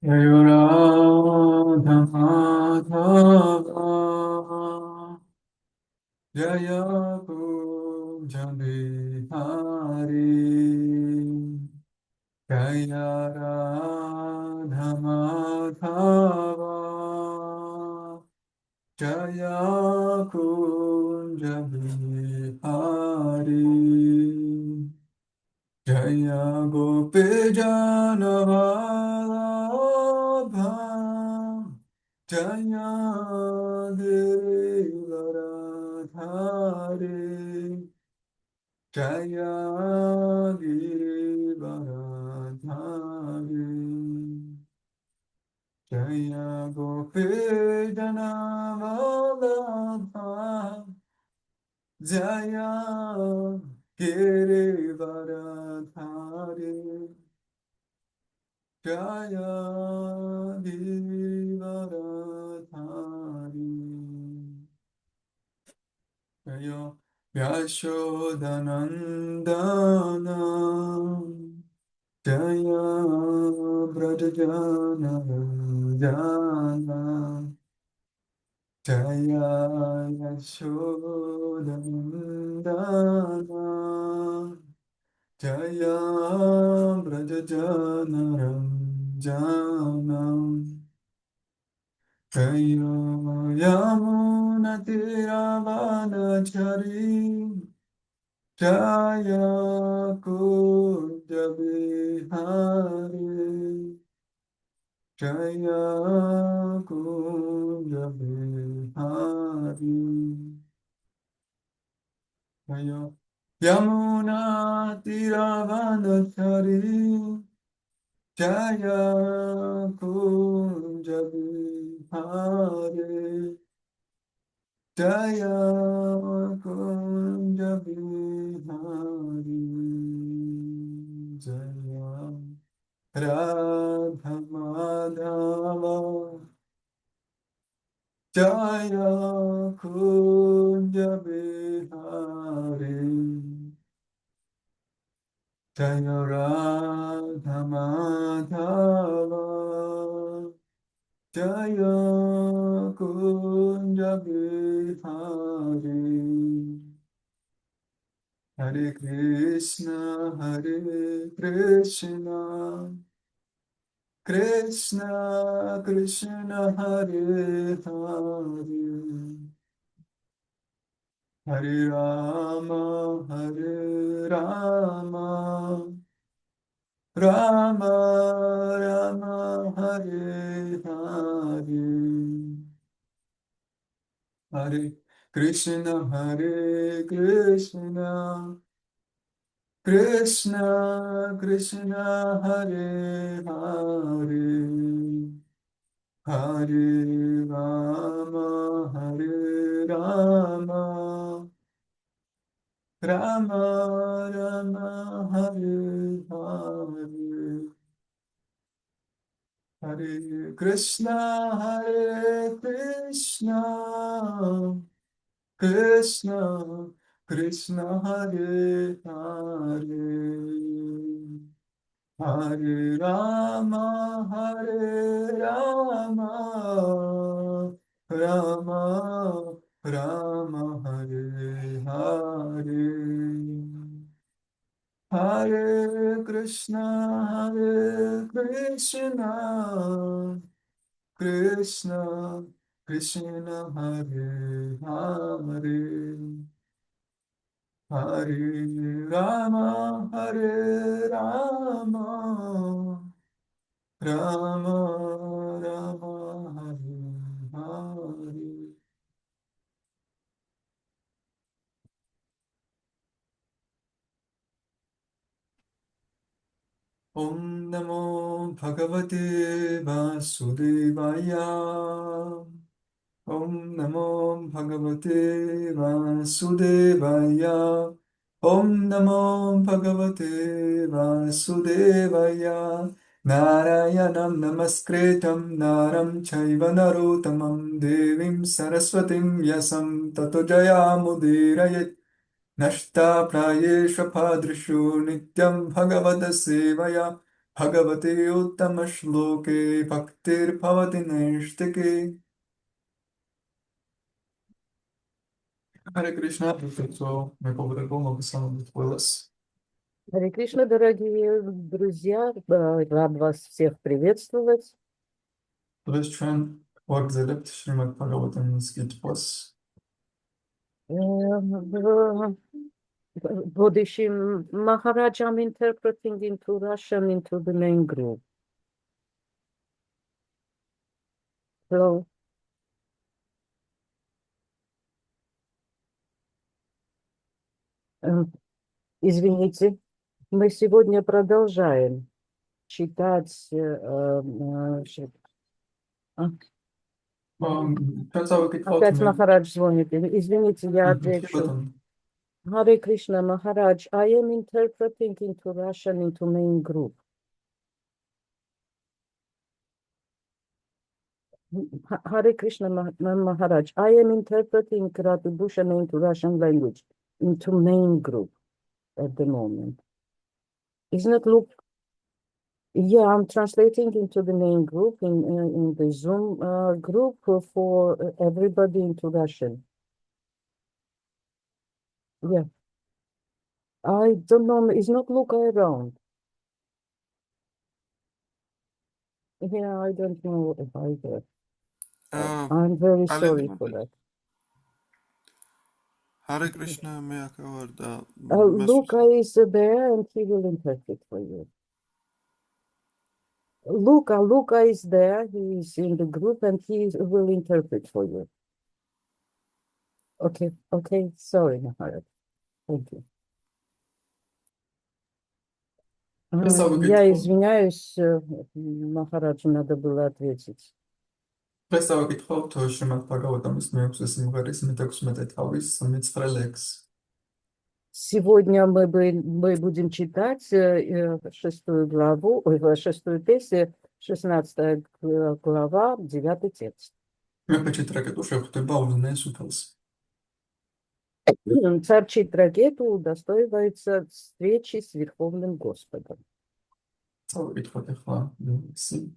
Radha Madhava Jaya Kunja Bihari Jaya Radha Madhava Jaya Kunja Bihari Jaya Gopijana Vallabha Jaya Girivaradhari Jaya Girivaradhari Jaya Gopijana Vallabha Jaya Girivaradhari Jaya Girivaradhari Jaya Yashodanandana Jaya Brajajana Jana Jaya Yashodanandana Jaya Brajajana Jana Jaya Yamuna Tiravanachari Jaya Kunja Bihari Jaya Kunja Bihari Jaya Yamuna Tiravanachari Jaya Kunja Bihari Jaya Kunja Bihari Jaya Radha Madhava Jaya Kunja Bihari Jaya Radha Madhava Jaya Kunja Bihari Hare Krishna Krishna Krishna Hare Hare Hare Rama Rama Rama Hare Hare Hare Krishna Krishna Krishna Hare Hare Hare Rama Rama Rama Hare Hare Hare Krishna Krishna Krishna Hare Hare Hare Rama Rama Rama Hare Hare Hare Krishna Krishna Krishna Hare Hare Hare Rama Rama Rama Hare Hare Om Namo Bhagavate Vasudevaya Om Namo Bhagavate Vasudevaya Om Namo Bhagavate Vasudevaya Narayanam Namaskritam Naram Chaiva Narottamam Devim Saraswatim Vyasam Tato Jayamudiraye Nashta Prayesha Padrishu Nityam Bhagavata Sevaya Bhagavate Uttama Shloke Bhaktir Bhavati Naishtike. Hare Krishna, so мы по-другому писали голос. Харе Кришна, дорогие друзья, рад вас всех приветствовать. Let's try and work the left Srimad Bhagavatam's Gitpas. В будущем Maharaj, I'm interpreting into Russian into the main group. So, извините, мы сегодня продолжаем читать Turns out we could опять Махарадж звонит. Извините, я отвечу. Hare Krishna, Maharaj, I am interpreting into Russian into main group. Hare Krishna, Maharaj, I am interpreting Radha Bhushan into Russian language, into main group at the moment. Isn't it, look? Yeah, I'm translating into the main group in the Zoom group for everybody into Russian. Yeah. I don't know, is not Luca around? Yeah, I don't know if either. I'm very sorry for that. Hare Krishna, me akavarda. Luca is there and he will interpret for you. Luca is there. He is in the group and he will interpret for you. Okay. Sorry, Maharaj. Thank you. Я извиняюсь, Махараджу надо было ответить. Представляете, Шримад Бхагаватам's მეექვსე სიმღერის მე-16 თავის 9 ლექს. Сегодня мы будем читать шестую песню, 16 глава, 9 текст. მე Читракету შეხვდება უზენაეს უფალს. Царь Читракету удостоивается встречи с Верховным Господом. წავიკითხოთ ახლა ისე.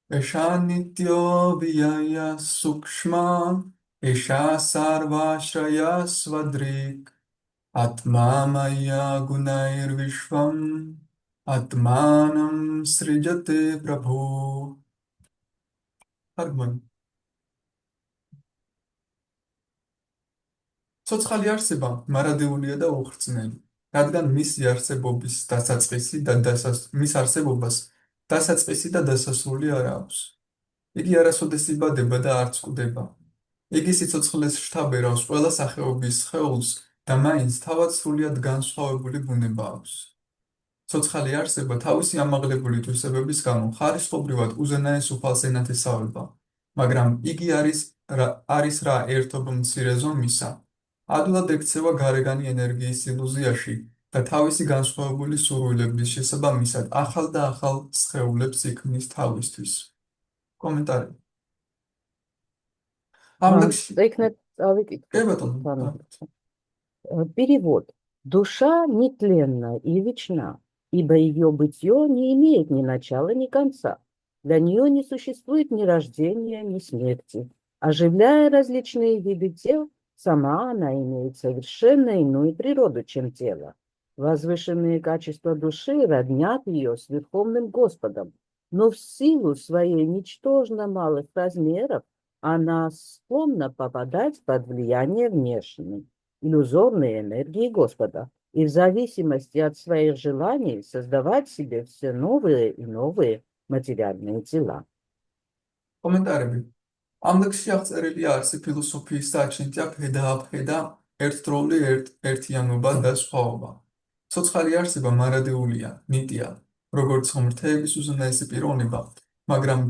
Esha nityo viyaya sukshma, esha sarvashraya svadrik, atma maya gunair vishvam, atmanam srijate prabhu. Harmon. Ცოცხალი არსება მარადეულია და უხრწნელი, რადგან მისი არსებობის დასაწყისი და მის არსებობას დასაწყისი და დასასრული არ აქვს. იგი არასოდეს იბადება და არც კვდება. იგი სიცოცხლეს შთაბერავს ყველა სახეობის სხეულს და მაინც თავად სრულიად განსხვავებული ბუნება აქვს. ცოცხალი არსება თავისი ამაღლებული თვისებების გამო ხარისხობრივად უზენაეს უფალს ენათესავება, მაგრამ იგი არის რა ერთობ მცირე ზომისა, ადვილად ექცევა გარეგანი ენერგიის ილუზიაში და თავისი განსხვავებული სურვილების შესაბამისად ახალ და ახალ სხეულებს იქმნის თავისთვის. Комментарий. Перевод. Душа нетленна и вечна, ибо ее бытие не имеет ни начала, ни конца. Для нее не существует ни рождения, ни смерти. Оживляя различные виды тел, сама она имеет совершенно иную природу, чем тело. Возвышенные качества души роднят ее с Верховным Господом, но в силу своей ничтожно малых размеров она склонна попадать под влияние внешней, иллюзорной энергии Господа и в зависимости от своих желаний создавать себе все новые и новые материальные тела. Комментарий. ამ ლექსში აღწერილია არსი ფილოსოფიის საჩინთია ფედა-აფედა, ერთდროული ერთიანობა და სხვაობა. ცოცხალი არსება მარადეულია, ნიტია, როგორც ღმრთების უზენაესი პიროვნება, მაგრამ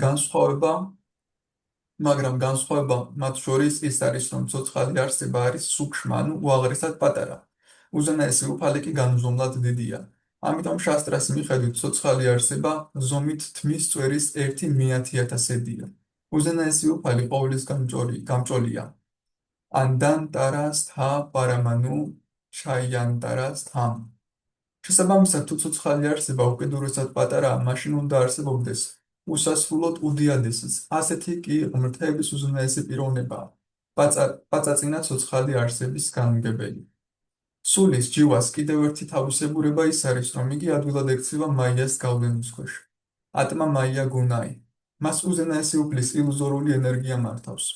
განსხვავება მათ შორის ის არის, რომ ცოცხალი არსება არის სუქშმა, ანუ უაღრესად პატარა. უზენაესი უფალი კი განუზომლად დიდია. ამიტომ შასტრას მიხედვით ცოცხალი არსება ზომით თმის წვერის 1/100000-ია. უზენაესი უფალი ყოვლის გამჭოლია. Ანდანტარას თა პარამანუ ჩაიანტარას თამ. შესაბამისად, თუ ცოცხალი არსება უკიდურესად პატარაა, მაშინ უნდა არსებობდეს უსასრულოდ უდიადესიც. ასეთი კი ღმრთების უზენაესი პიროვნებაა, პაწაწინა ცოცხალი არსების განმგებელი. სულის ჯივას კიდევ ერთი თავისებურება ის არის, რომ იგი ადვილად ექცევა მაიას გავლენის ქვეშ. ატმა მაია გუნაი. მას უზენაესი უფლის ილუზორული ენერგია მართავს.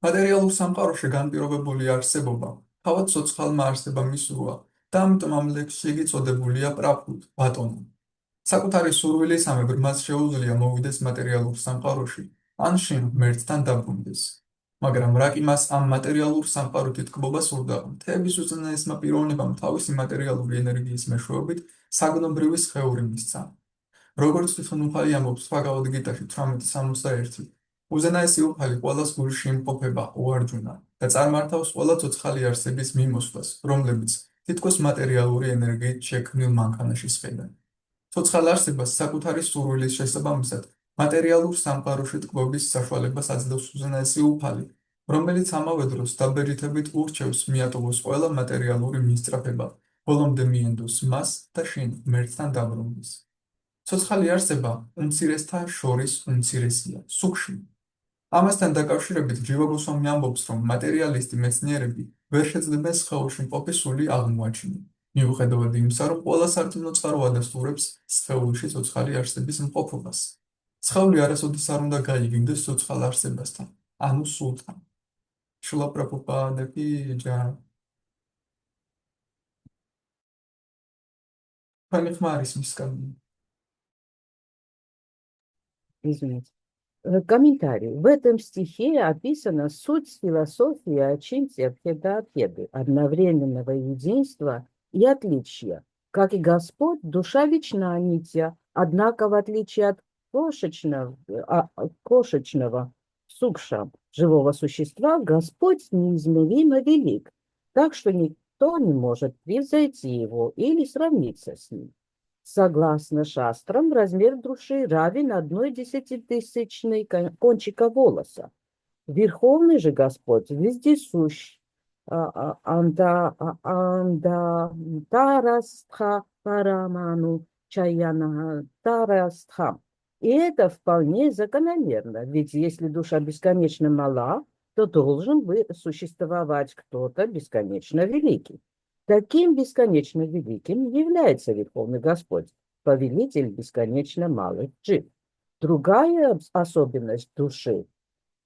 მატერიალურ სამყაროში განპირობებული არსებობა თავად ცოცხალმა არსებამ ისურვა და ამიტომ ამ ლექსში იგი წოდებულია პრაბჰუდ, ბატონო. საკუთარი სურვილისამებრ მას შეუძლია მოვიდეს მატერიალურ სამყაროში, ან შინ ღმერთთან დაბრუნდეს. მაგრამ რა კი მას ამ მატერიალურ სამყაროთი თქმობას სურდა, მთების უზენაესმა პიროვნებამ თავისი მატერიალური ენერგიის მეშვეობით საგნობრივი სხეული მისცა. როგორც თვითონ უფალი ამბობს ბჰაგავად გიტაში 18:61, უზენაესი უფალი ყველას გულში იმყოფება, ო არჯუნა, და წარმართავს ყველა ცოცხალი არსების მიმოსვლას, რომლებიც თითქოს მატერიალური ენერგიით შექმნილ მანქანაში სხედან. ცოცხალ არსებას საკუთარი სურვილის შესაბამისად მატერიალურ სამყაროში ტკბობის საშუალებას აძლევს უზენაესი უფალი, რომელიც ამავე დროს დაბეჭდებით ურჩევს მიატოვოს ყველა მატერიალური მისწრაფება, ბოლომდე მიენდოს მას და შინ ღმერთთან დაბრუნდეს. ცოცხალი არსება უმცირესთა შორის უმცირესია, სუქშმი. ამასთან დაკავშირებით ჯივა გოსვამი ამბობს, რომ მატერიალისტი მეცნიერები ვერ შეძლებენ სხეულში მყოფი სული აღმოაჩინონ, მიუხედავად იმისა, რომ ყველა სარწმუნო წყარო ადასტურებს სხეულში ცოცხალი არსების მყოფობას. სხეული არასოდეს არ უნდა გაიგინდეს ცოცხალ არსებასთან, ანუ სულთან. შილა პრაბჰუპადა კი ჯა. Pani ხმარის მისკამი. Извините. Комментарий. В этом стихе описана суть философии Ачинтья Бхеда-Абхеды, одновременного единства и отличия. Как и Господь, душа вечна, нитья, однако в отличие от кошечного сукша, живого существа, Господь неизмеримо велик, так что никто не может превзойти его или сравниться с ним. Согласно шастрам, размер души равен 1/100000 кончика волоса. Верховный же Господь вездесущ. Антарастха параману чаяна тарастха. И это вполне закономерно, ведь если душа бесконечно мала, то должен бы существовать кто-то бесконечно великий. Таким бесконечно великим является Верховный Господь, повелитель бесконечно малых джив. Другая особенность души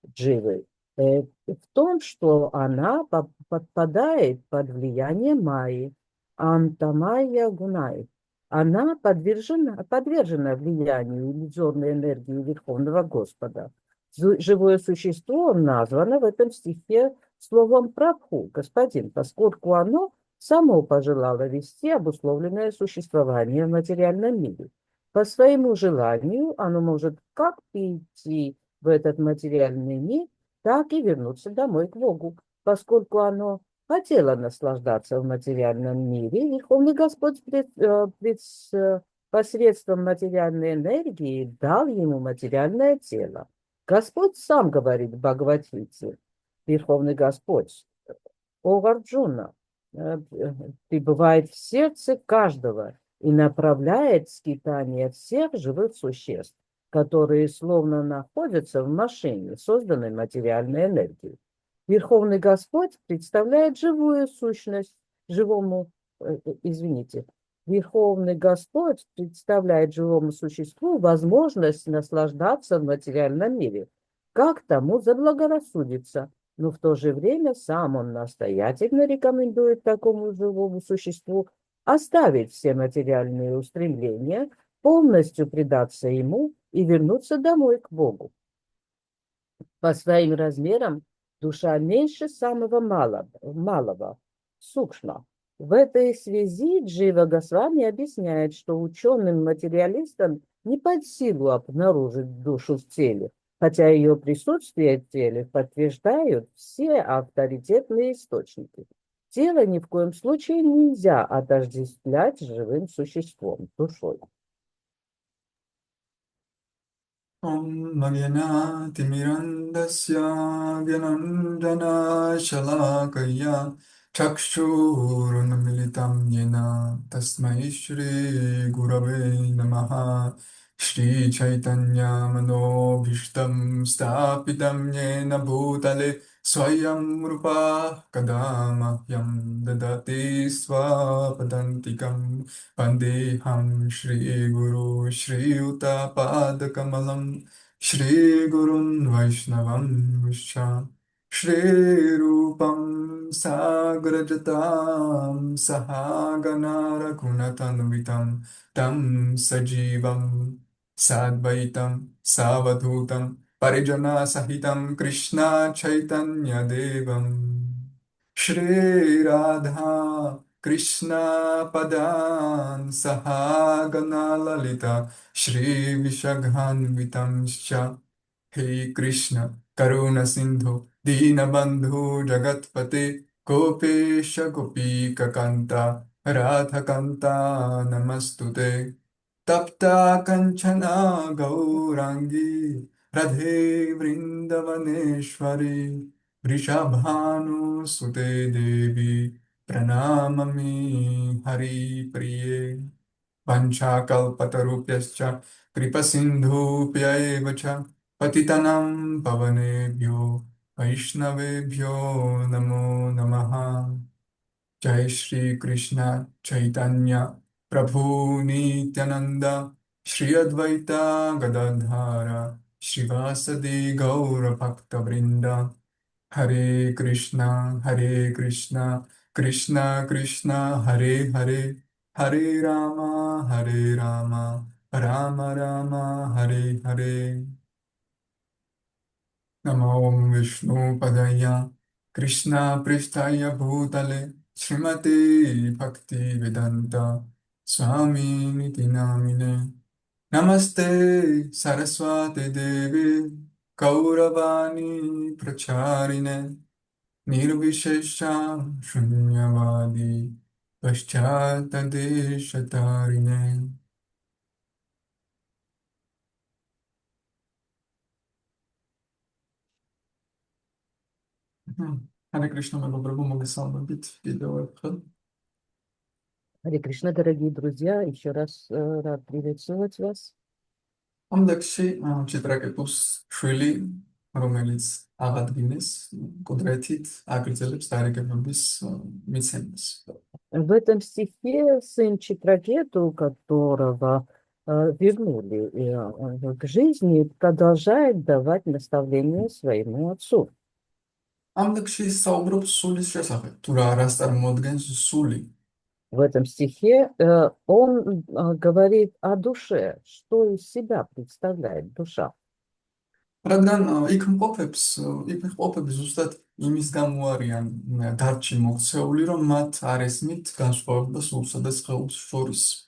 дживы в том, что она подпадает под влияние майи, антамайя гунай. Она подвержена влиянию иллюзорной энергии Верховного Господа. Живое существо названо в этом стихе словом прабху, господин, поскольку оно само пожелало вести обусловленное существование в материальном мире. По своему желанию оно может как прийти в этот материальный мир, так и вернуться домой к Богу. Поскольку оно хотело наслаждаться в материальном мире, Верховный Господь посредством материальной энергии дал ему материальное тело. Господь сам говорит в Бхагавад-гите, Верховный Господь, о Арджуна, пребывает в сердце каждого и направляет скитание всех живых существ, которые словно находятся в машине, созданной материальной энергией. Верховный Господь представляет живую сущность, Верховный Господь представляет живому существу возможность наслаждаться в материальном мире, как тому заблагорассудится. Но в то же время сам он настоятельно рекомендует такому живому существу оставить все материальные устремления, полностью предаться ему и вернуться домой к Богу. По своим размерам душа меньше самого малого, сукшма. В этой связи Джива Госвами объясняет, что ученым-материалистам не под силу обнаружить душу в теле, хотя ее присутствие в теле подтверждают все авторитетные источники. Тело ни в коем случае нельзя отождествлять с живым существом, душой. Om Magyana Timirandasya Gyanandana Shalakaya चक्षुरुन्मिलितं येन तस्मै श्रीगुरवे नमः श्रीचैतन्यमनोभीष्टं स्थापितं येन भूतले स्वयं रूपा कदा मह्यं ददति स्वपदान्तिकं वन्देऽहं श्रीगुरु श्रीयुतपादकमलं श्रीगुरुन् वैष्णवं विश्च श्रीरूपं साग्रजतां सहागना रघुनाथान्वितं तं सजीवं साद्वैतं सावधूतं परिजनसहितं कृष्ण चैतन्यदेवं श्रीराधा कृष्णपदान् सहागना ललिता श्रीविशखान्वितंश्च हे कृष्ण करुण सिंधु दीनबंधु जगतपते गोपेश गोपीककांता राधकांता नमस्तुते तप्ता कंचना गौरांगी राधे वृंदवनेश्वरी वृषभानुसुते देवी प्रणमामि हरिप्रिये वंशाकल्पतरुभ्यश्च कृपसिन्धुभ्य एव च पतितानां पावनेभ्यो वैष्णवेभ्यो नमो नमः जय श्री कृष्ण चैतन्य प्रभु नित्यानंद श्री अद्वैता गदाधर श्रीवासदि गौर भक्तवृंद हरे कृष्णा कृष्णा कृष्णा हरे हरे हरे राम राम राम हरे हरे नमो विष्णुपदय कृष्णा पृष्ठाय भूतले श्रीमते भक्तिवेदांत स्वामिनिति नामिने नमस्ते सरस्वती देवी गौरवाणी प्रचारिणे निर्विशेषा शून्यवादी पश्चात्देशतारिणे Харе Кришна, моего Прабху Могасамбит, Видеоэпхед. Харе Кришна, дорогие друзья, еще раз рад приветствовать вас. Ამდაგში ჭიტრაკეტუს შვილი, რომელიც აღადგინეს კუდრეთით აგრძელებს დარიგებების მიცემას. В этом стихе сын Читракету, которого вернули к жизни, продолжает давать наставления своему отцу. ამდაგში საუბრობს სულის შესახებ, თუ რა არას წარმოადგენს სული. В этом стихе он говорит о душе, что из себя представляет душа. რადგან იქ მყოფები ზუსტად იმის გამო არიან დარჩი მოქცეული, რომ მათ არ ესმით განსხვავება სულსა და სხეულს შორის.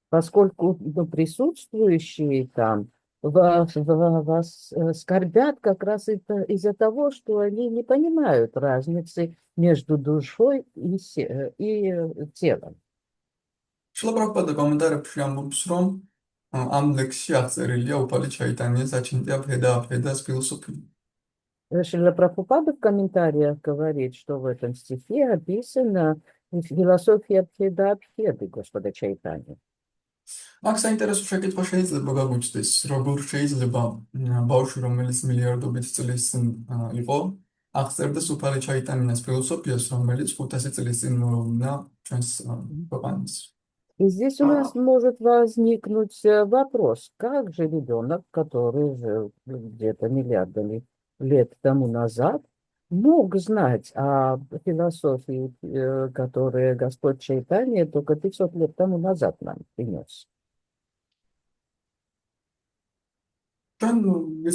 Поскольку присутствующие там вас скорбят как раз из-за того, что они не понимают разницы между душой и телом. შილა პრაბჰუპადა კომენტარებში ამბობს, რომ ამ ლექსში აღწერილია უფალი ჩაიტანიას აჩინტია ფედას философия. Шрила Прабхупада в комментариях говорит, что в этом стихе описана философия Бхеда-Абхеды Господа Чайтаньи. აქ საინტერესო შეკითხვა შეიძლება გაგვიჩნდეს, როგორ შეიძლება ბავშვი, რომელიც მილიარდობით წლის წინ იყო, აღწერდეს უფალი ჩაიტანიას ფილოსოფიას, რომელიც 500 წლის წინ მოუვიდა ჩვენს ქვეყანას. И здесь у нас может возникнуть вопрос, как же ребенок, который жил где-то миллиардами лет тому назад, мог знать о философии, которую Господь Чайтанья только 500 лет тому назад нам принес. Мы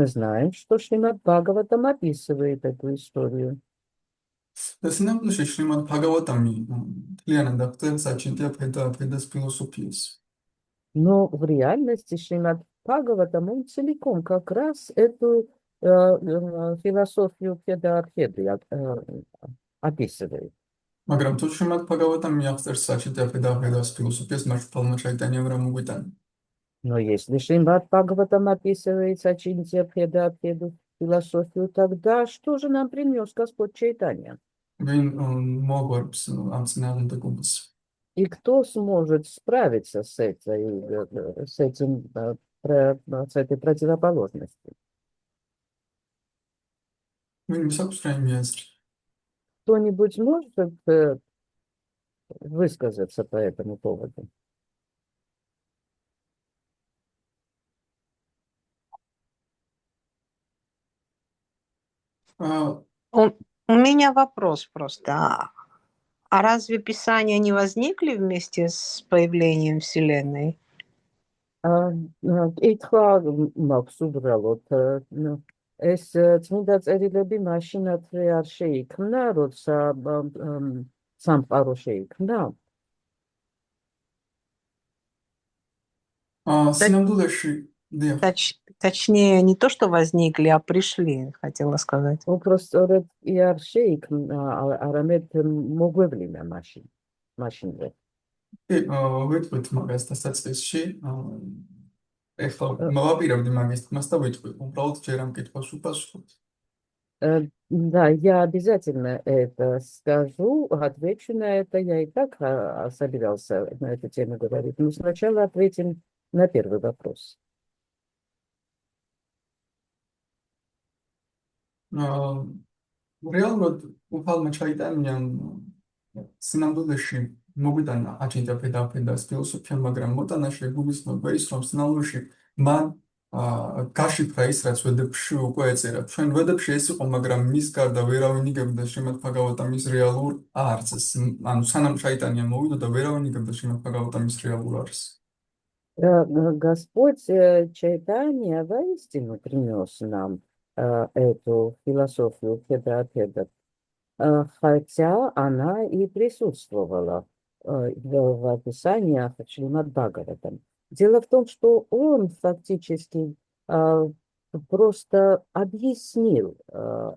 знаем, что Шримад Бхагаватам описывает эту историю. სინამდვილეში შრიმად ბჰაგავატამი მთლიანად აღწერს აჩინტია ფედას ფილოსოფიას. Но в реальности Шримад Бхагаватам он целиком как раз эту философию Бхеда-Абхеды описывает. მაგრამ თუ შრიმად ბჰაგავატამი აღწერს აჩინტია ფედას ფილოსოფიას, მართალმა ჩაიტანიამ რა მოგვიტანა. Но если Шримад Бхагаватам описывает Сачинтия Бхеда-Абхеду, философию, тогда что же нам принес Господь Чайтанья? ვინ მოგვარებს ამ წინააღმდეგობას? И кто сможет справиться с с этим, с этой противоположностью? ვინ აქვს რაიმე აზრი? Кто-нибудь может высказаться по этому поводу? აა, У меня вопрос просто. А разве Писания не возникли вместе с появлением Вселенной? კითხვა მაქვს უბრალოდ, ეს წმინდა წერილები მაშინაც არ შეიქმნა, როცა სამყარო შეიქმნა? სინამდვილეში დიახ. Точнее, не то, что возникли, а пришли, хотела сказать. უფრო სწორედ კი არ შეიქმნა, არამედ მოგვევლინა მაშინვე. კი, ვიტყვით მაგას დასაწყისში. ეხლა მოვაპირებდი მაგის თქმას და ვიტყვი. უბრალოდ ჯერ ამ კითხვას უპასუხოთ. Да, я обязательно это скажу, отвечу на это. Я и так собирался на эту тему говорить. Но сначала ответим на первый вопрос. რეალურად უფალმა ჩაიტანიამ სინამდვილეში მოგვიტანა აჩენდა ფედაფედას ფილოსოფია, მაგრამ მოტანა შეგულისხმება ის, რომ სინამდვილეში მან გაშიფრა ის, რაც ვედებში უკვე ეწერა. ჩვენ ვედებში ეს იყო, მაგრამ მის გარდა ვერავინ იგებდა შრიმად ბჰაგავატამის რეალურ არცს. ანუ სანამ ჩაიტანია მოვიდოდა, ვერავინ იგებდა შრიმად ბჰაგავატამის რეალურ არცს. Господь Чайтанья воистину принес нам эту философию Федапеда, хотя она и присутствовала в описаниях Шримад Бхагаватам. Дело в том, что он фактически просто объяснил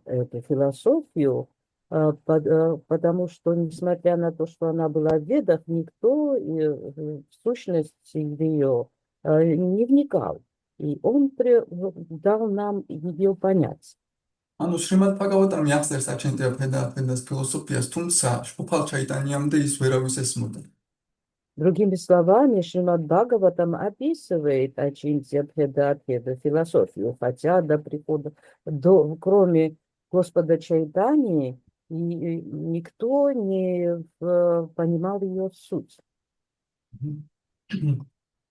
эту философию, потому что, несмотря на то, что она была в Ведах, никто в сущности ее не вникал. И он дал нам ее понять. ანუ შრიმად ბჰაგავატამი აღწერს აჩენდა ფედაფედას ფილოსოფიას, თუმცა უფალ ჩაიტანიამდე ის ვერავის ესმოდა. Другими словами, Шримад Бхагаватам описывает Ачинтья Бхеда философию, хотя до прихода, кроме Господа Чайтаньи, никто не понимал ее суть.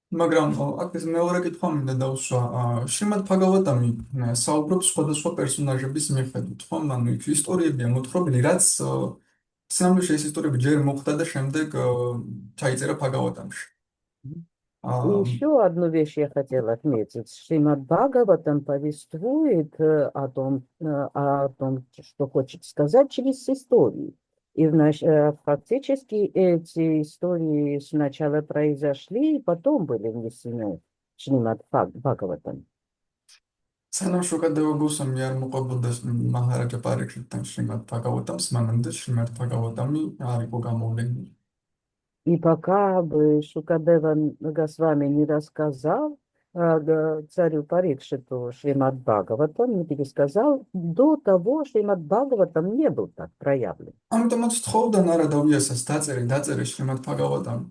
მაგრამ აქ ეს მეორე კითხვა მინდა დავუსვა. შრიმად ბჰაგავატამი საუბრობს სხვადასხვა პერსონაჟების მიხედვით, ხო? ანუ იქ ისტორიებია მოთხრობილი, რაც სინამდვილეში ეს ისტორიები ჯერ მოხდა და შემდეგ ჩაიწერა ბჰაგავატამში. Еще одну вещь я хотела отметить. Шримад Бхагаватам повествует о том, что хочет сказать через истории. И фактически эти истории сначала произошли, и потом были внесены в Шримад Бхагаватам. სანამ შუქადევებულს არ მოყვებოდეს მაჰარაჯა პარიქშიტთან შრიმად ბჰაგავატამს, მანამდე შრიმად ბჰაგავატამი არ იყო გამოვლენილი. И пока бы Шукадева Госвами не рассказал царю Парикшиту Шримад Бхагаватам, не пересказал, до того Шримад Бхагаватам не был так проявлен. ამიტომაც თხოვდა ნარადა ვიასას დაწერე შრიმად ბჰაგავატამი.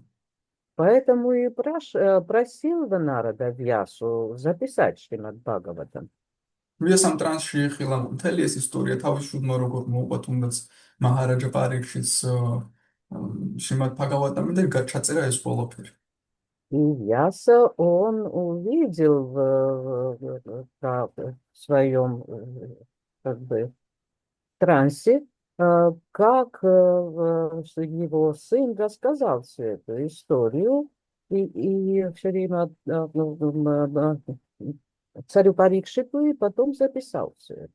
Поэтому и просил Нарада Вьясу записать Шримад Бхагаватам. ვიასამ ტრანსში იხილა მთელი ეს ისტორია თავის შუდმა როგორ მოუყვა თუნდაც მაჰარაჯა პარიქშიტს შრიმად ბჰაგავატამი და ჩაწერა ეს ყველაფერი. И Вьяса он увидел в своем как бы трансе, как его сын рассказал всю эту историю, и все время царю Парикшиту, и потом записал все это.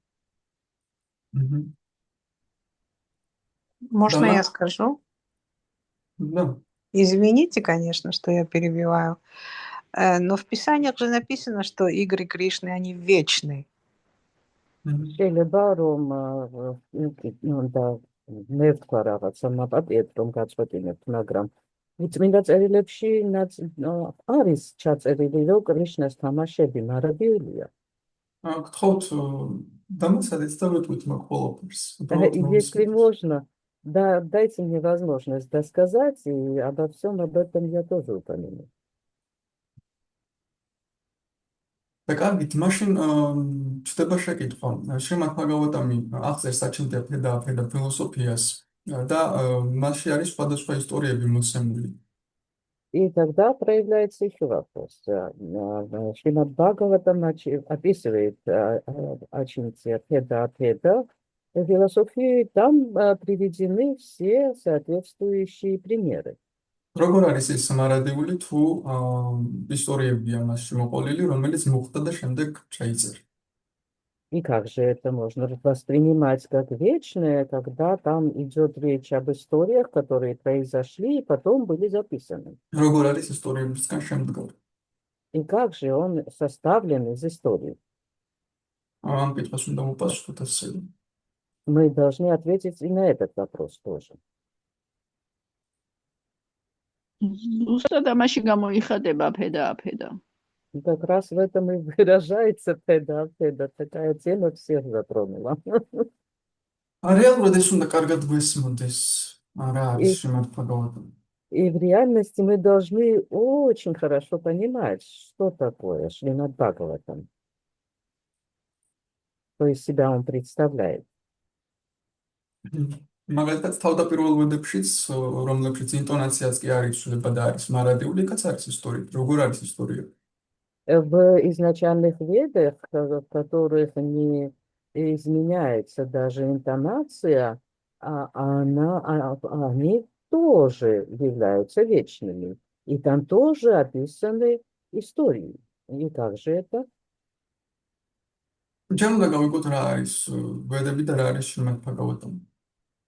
Можно Да. я скажу? Да. Извините, конечно, что я перебиваю, но в Писаниях же написано, что игры Кришны, они вечны. შეიძლება რომ და მე ვთქვა რაღაცა მაპატიეთ რომ გაწყვეტინებთ, მაგრამ წმინდა წერილებში არის ჩაწერილი, რომ კრიშნას თამაშები მარადიულია. გთხოვთ დამასადეთ და ვეტყვით მაგ ყველაფერს. უბრალოდ Если მოვისმინოთ. можно, да, дайте мне возможность досказать, и обо всем об этом я тоже упомяну. და კარგით, მაშინ ჩდება შეკითხვა. შრიმად ბაგავატამი აღწერს საჩინდია და ფილოსოფიას და მასში არის სხვადასხვა ისტორიები მოცემული. И тогда проявляется еще вопрос. Шримад Бхагаватам описывает Ачинтия Педа философии, там приведены все соответствующие примеры. როგორ არის ეს მარადიული თუ ისტორიებია მასში მოყოლილი, რომელიც მოხდა და შემდეგ ჩაიწერა. И как же это можно воспринимать как вечное, когда там идет речь об историях, которые произошли и потом были записаны? როგორ არის ისტორიებისგან შემდგარი? И как же он составлен из историй? ამ კითხვას უნდა მოპასუხოთ ასე. Мы должны ответить и на этот вопрос тоже. ზუსტად ამაში გამოიხატება ფედა. И как раз в этом и выражается Педа, такая тема всех затронула. რეალურად ეს უნდა კარგად გვესმოდეს, რა არის შრიმად ბაგავატამი. И в реальности мы должны очень хорошо понимать, что такое Шримад Бхагаватам, что из себя он представляет. მაგალითად, თავდაპირველ ვედებშიც, რომლებშიც ინტონაციაც კი არ იცვლება და არის მარადიული, კაც არის ისტორია. როგორ არის ისტორია? В изначальных ведах, в которых не изменяется даже интонация, они тоже являются вечными. И там тоже описаны истории. И как же это? ჯერ უნდა გავიგოთ რა არის ვედები და რა არის შრიმად ბაგავატამი.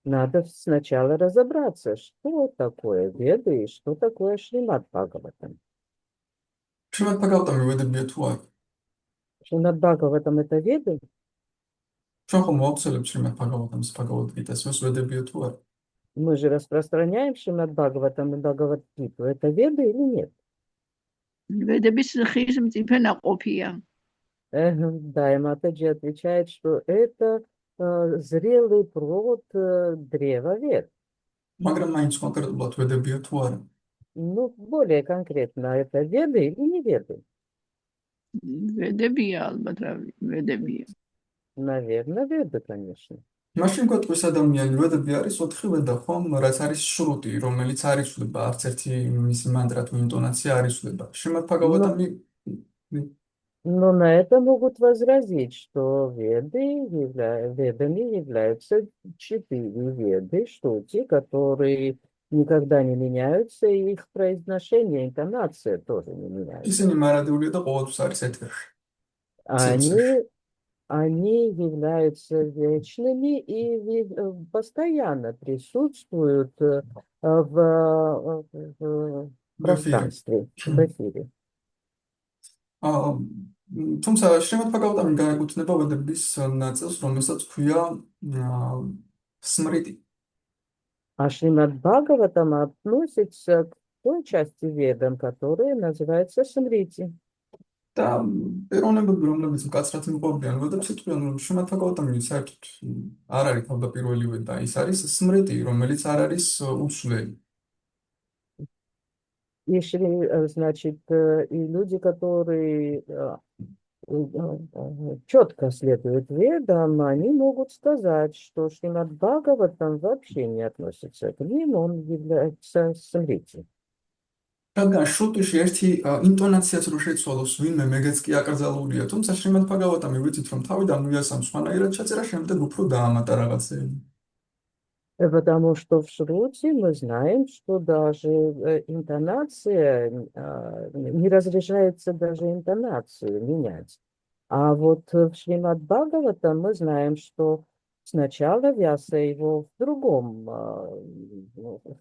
Надо сначала разобраться, что такое Веды и что такое Шримад Бхагаватам. შრიმად ბაგავატამი ვედებია თუ არა? Шримад Бхагаватам это Веды? ჩვენ ხომ მოვაქცევთ შრიმად ბაგავატამის ბაგავატგიტას, ეს ვედებია თუ არა? Мы же распространяем Шримад Бхагаватам и Бхагават-гиту. Это Веды или нет? ვედების ხის მწიფე ნაყოფია. Да, и Матаджи отвечает, что это зрелый плод древа Вед. მაგრამ მაინც კონკრეტულად ვედებია თუ არა? Ну, более конкретно, это Веды или не Веды? ვედებია ალბათ რა ვედებია. Наверное, Веды, конечно. მაშინ გვეტყვის ადამიანი, ვედები არის 4 ვედა, ხომ? რაც არის შრუტი, რომელიც არ იცვლება, არც ერთი მისი მანტრა თუ ინტონაცია არ იცვლება. შრიმად ბაგავატამი Но на это могут возразить, что ведами являются 4 веды, штуки, которые никогда не меняются, и их произношение, интонация тоже не меняется. ისინი მარადულია და ყოველთვის არის ეთერში. Они являются вечными и постоянно присутствуют в пространстве, в эфире. თუმცა შრიმად ბაგავატამი განეკუთვნება ვედების ნაწილს, რომელსაც ქვია смрити. А Шримад Бхагаватам относится к той части ведам, которая называется Смрити. და ეროვნებები, რომლებიც მკაცრად მიყვებიან ვედებს, იტყვიან, რომ შრიმად ბაგავატამი საერთოდ არ არის თავდაპირველი ვედა, ის არის смрити, რომელიც არ არის უცვლელი. И значит, и люди, которые четко следуют ведам, они могут сказать, что Шримад Бхагаватам вообще не относится к ним, он является смрити. რადგან შრუტიში ერთი ინტონაციაც რო შეცვალოს ვინმე მეგეც კი აკრძალულია, თუმცა შრიმად ბაგავატამი ვიცით, რომ თავიდან უიასამს სხვანაირად ჩაწერა, შემდეგ უფრო დაამატა რაღაცეები. Потому что в Шрути мы знаем, что даже интонация, не разрешается даже интонацию менять. А вот в Шримад Бхагаватам мы знаем, что сначала Вьяса его в другом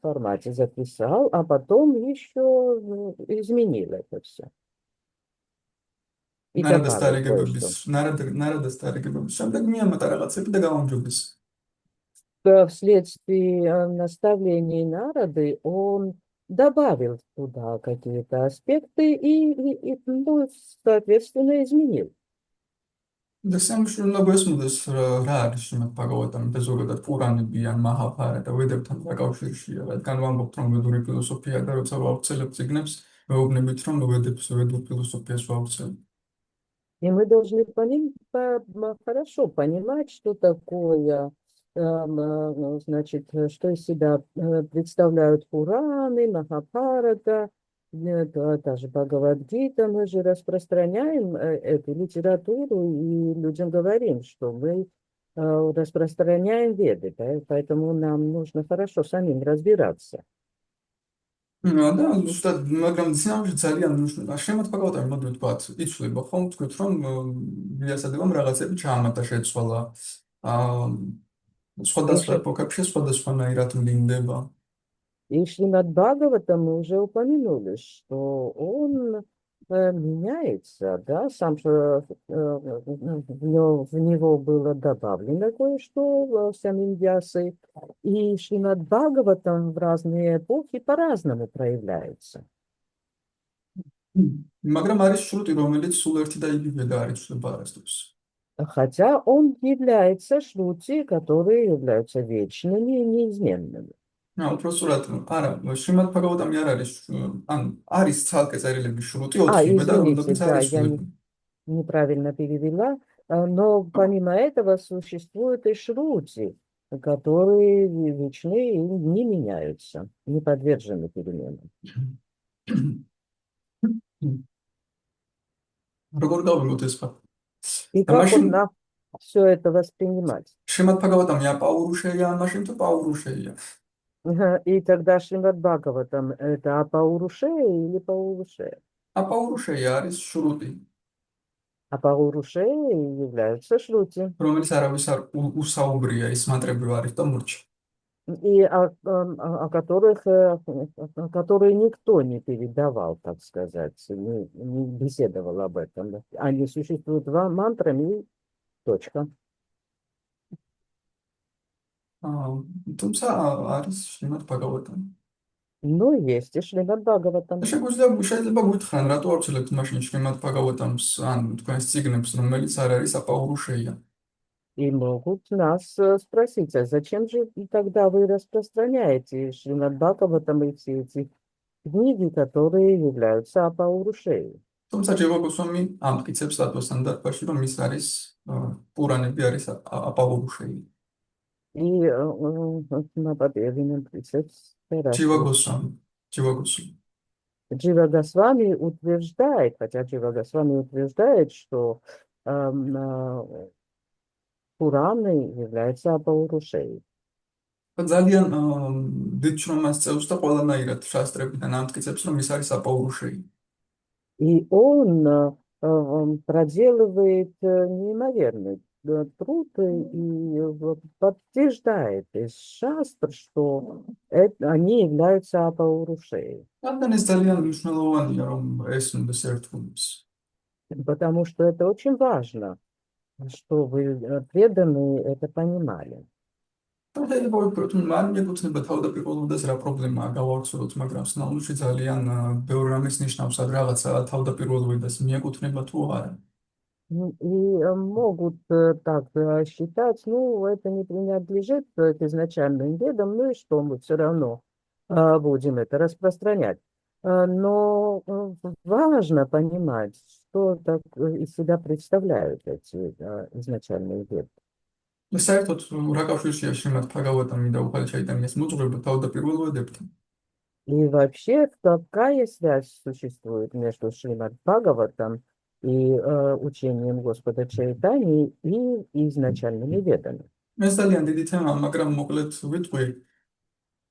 формате записал, а потом еще изменил это все. И добавил кое-что. ნარადა სტარიგებების შემდეგ მიამატა რაღაცები და გამარჯვების. Вследствие наставлений Нарады он добавил туда какие-то аспекты и соответственно, изменил. და სამშრომლო გესმოდეს რა არის შემოთ ბაგავატამი და ზოგადად პურანები ან მაჰაბჰარატა და ვედებთან დაკავშირშია, რადგან ვამბობთ, რომ ვედური ფილოსოფია და როცა ვავრცელებ წიგნებს, მეუბნებით, რომ ვედურ ფილოსოფიას ვავრცელებ. И мы должны хорошо понимать, что такое, значит, что из себя представляют Пураны, Махабхарата, та же Бхагавад-гита. Мы же распространяем эту литературу и людям говорим, что мы распространяем веды, поэтому нам нужно хорошо самим разбираться. და ზუსტად, მაგრამ ძინავში ძალიან შემოთ ბაგავატამი მოდი ვთქვათ, იცვლება ხომ თქვით, რომ ვიასადებამ რაღაცები ჩაამატა, შეცვალა. სხვადასხვა ეპოქებში სხვადასხვანაირად მდინდება. И Шримад Бхагавата мы уже упомянули, что он меняется, да, сам же в него было добавлено кое-что самим Вьясой, и Шримад Бхагаватам в разные эпохи по-разному проявляется. მაგრამ არის შრუტი, რომელიც სულ ერთი და იგივე და არის არასდროს. Хотя он является шрути, которые являются вечными и неизменными. უпростად, არა, შრიმად ბაგავატამი არ არის, ან არის ცალკე წერილები შრუტი 4-ი და რომლებიც извините, да, არის я შრუტი. неправильно перевела, но помимо этого существуют и шрути, которые вечны и не меняются, не подвержены переменам. როგორ გავიგოთ ეს ფაქტი? И как вот нам все это воспринимать? შრიმად ბაგავატამი აპაურუშეია, მაშინ თუ პაურუშეია? И тогда Шримад Бхагаватам это Апаурушея или Паурушея? აპაურუშეია არის შრუტი, Апаурушея являются шрути. რომელიც არავის არ უსაუბრია, ის მანტრები არის და მურჩა. И которые никто не передавал, так сказать, не беседовал об этом. Да. Они существуют мантрами и точка. თუმცა არის შრიმად ბაგავატამი. Ну, есть и Шримад Бхагаватам. შეიძლება გითხრან, რატო ავრცელებთ მაშინ შრიმად ბაგავატამს ან თქვენს წიგნებს, რომელიც არ არის აპაურუშეია? И могут нас спросить, а зачем же тогда вы распространяете Шримад Бхагаватам и все эти книги, которые являются Апаурушеей? თუმცა ჯევა გოსვამი ამტკიცებს დათვასთან დარბაში, რომ ის არის პურანები არის აპაურუშეი. И на попереднем прицепс. ჯევა გოსვამი. Джива Госвами утверждает, хотя Джива Госвами утверждает, что Пураны являются Апаурушеей. ძალიან დიდ შრომას წევს და ყველანაირად შასტრებიდან ამტკიცებს, რომ ის არის აპაურუშეი. И он проделывает неимоверный труд и подтверждает из шастр, что они являются Апаурушеей. რადგან ეს ძალიან მნიშვნელოვანია, რომ ესმის ერთგულებს. Потому что это очень важно, чтобы преданные это понимали. შეიძლება ვიფიქროთ, მან მეკუთვნება თავდაპირველობას რა პრობლემაა გავავრცელოთ, მაგრამ სნაულში ძალიან ბევრ რამეს ნიშნავს, ad რაღაცა თავდაპირველობას მიეკუთვნება თუ არა. И могут так считать, ну, это не принадлежит к изначальным ведам, ну и что, мы все равно будем это распространять. Но важно понимать, что так из себя представляют эти изначальные веды. საერთოდ რა კავშირია შრიმად ბაგავატამი და უხალ ჩაიტანიას მოძღვრება თავდაპირველობებთან? И вообще, какая связь существует между Шримад Бхагаватам и учением Господа Чайтани и изначальными ведами? ეს ძალიან დიდი თემა, მაგრამ მოკლედ ვიტყვი.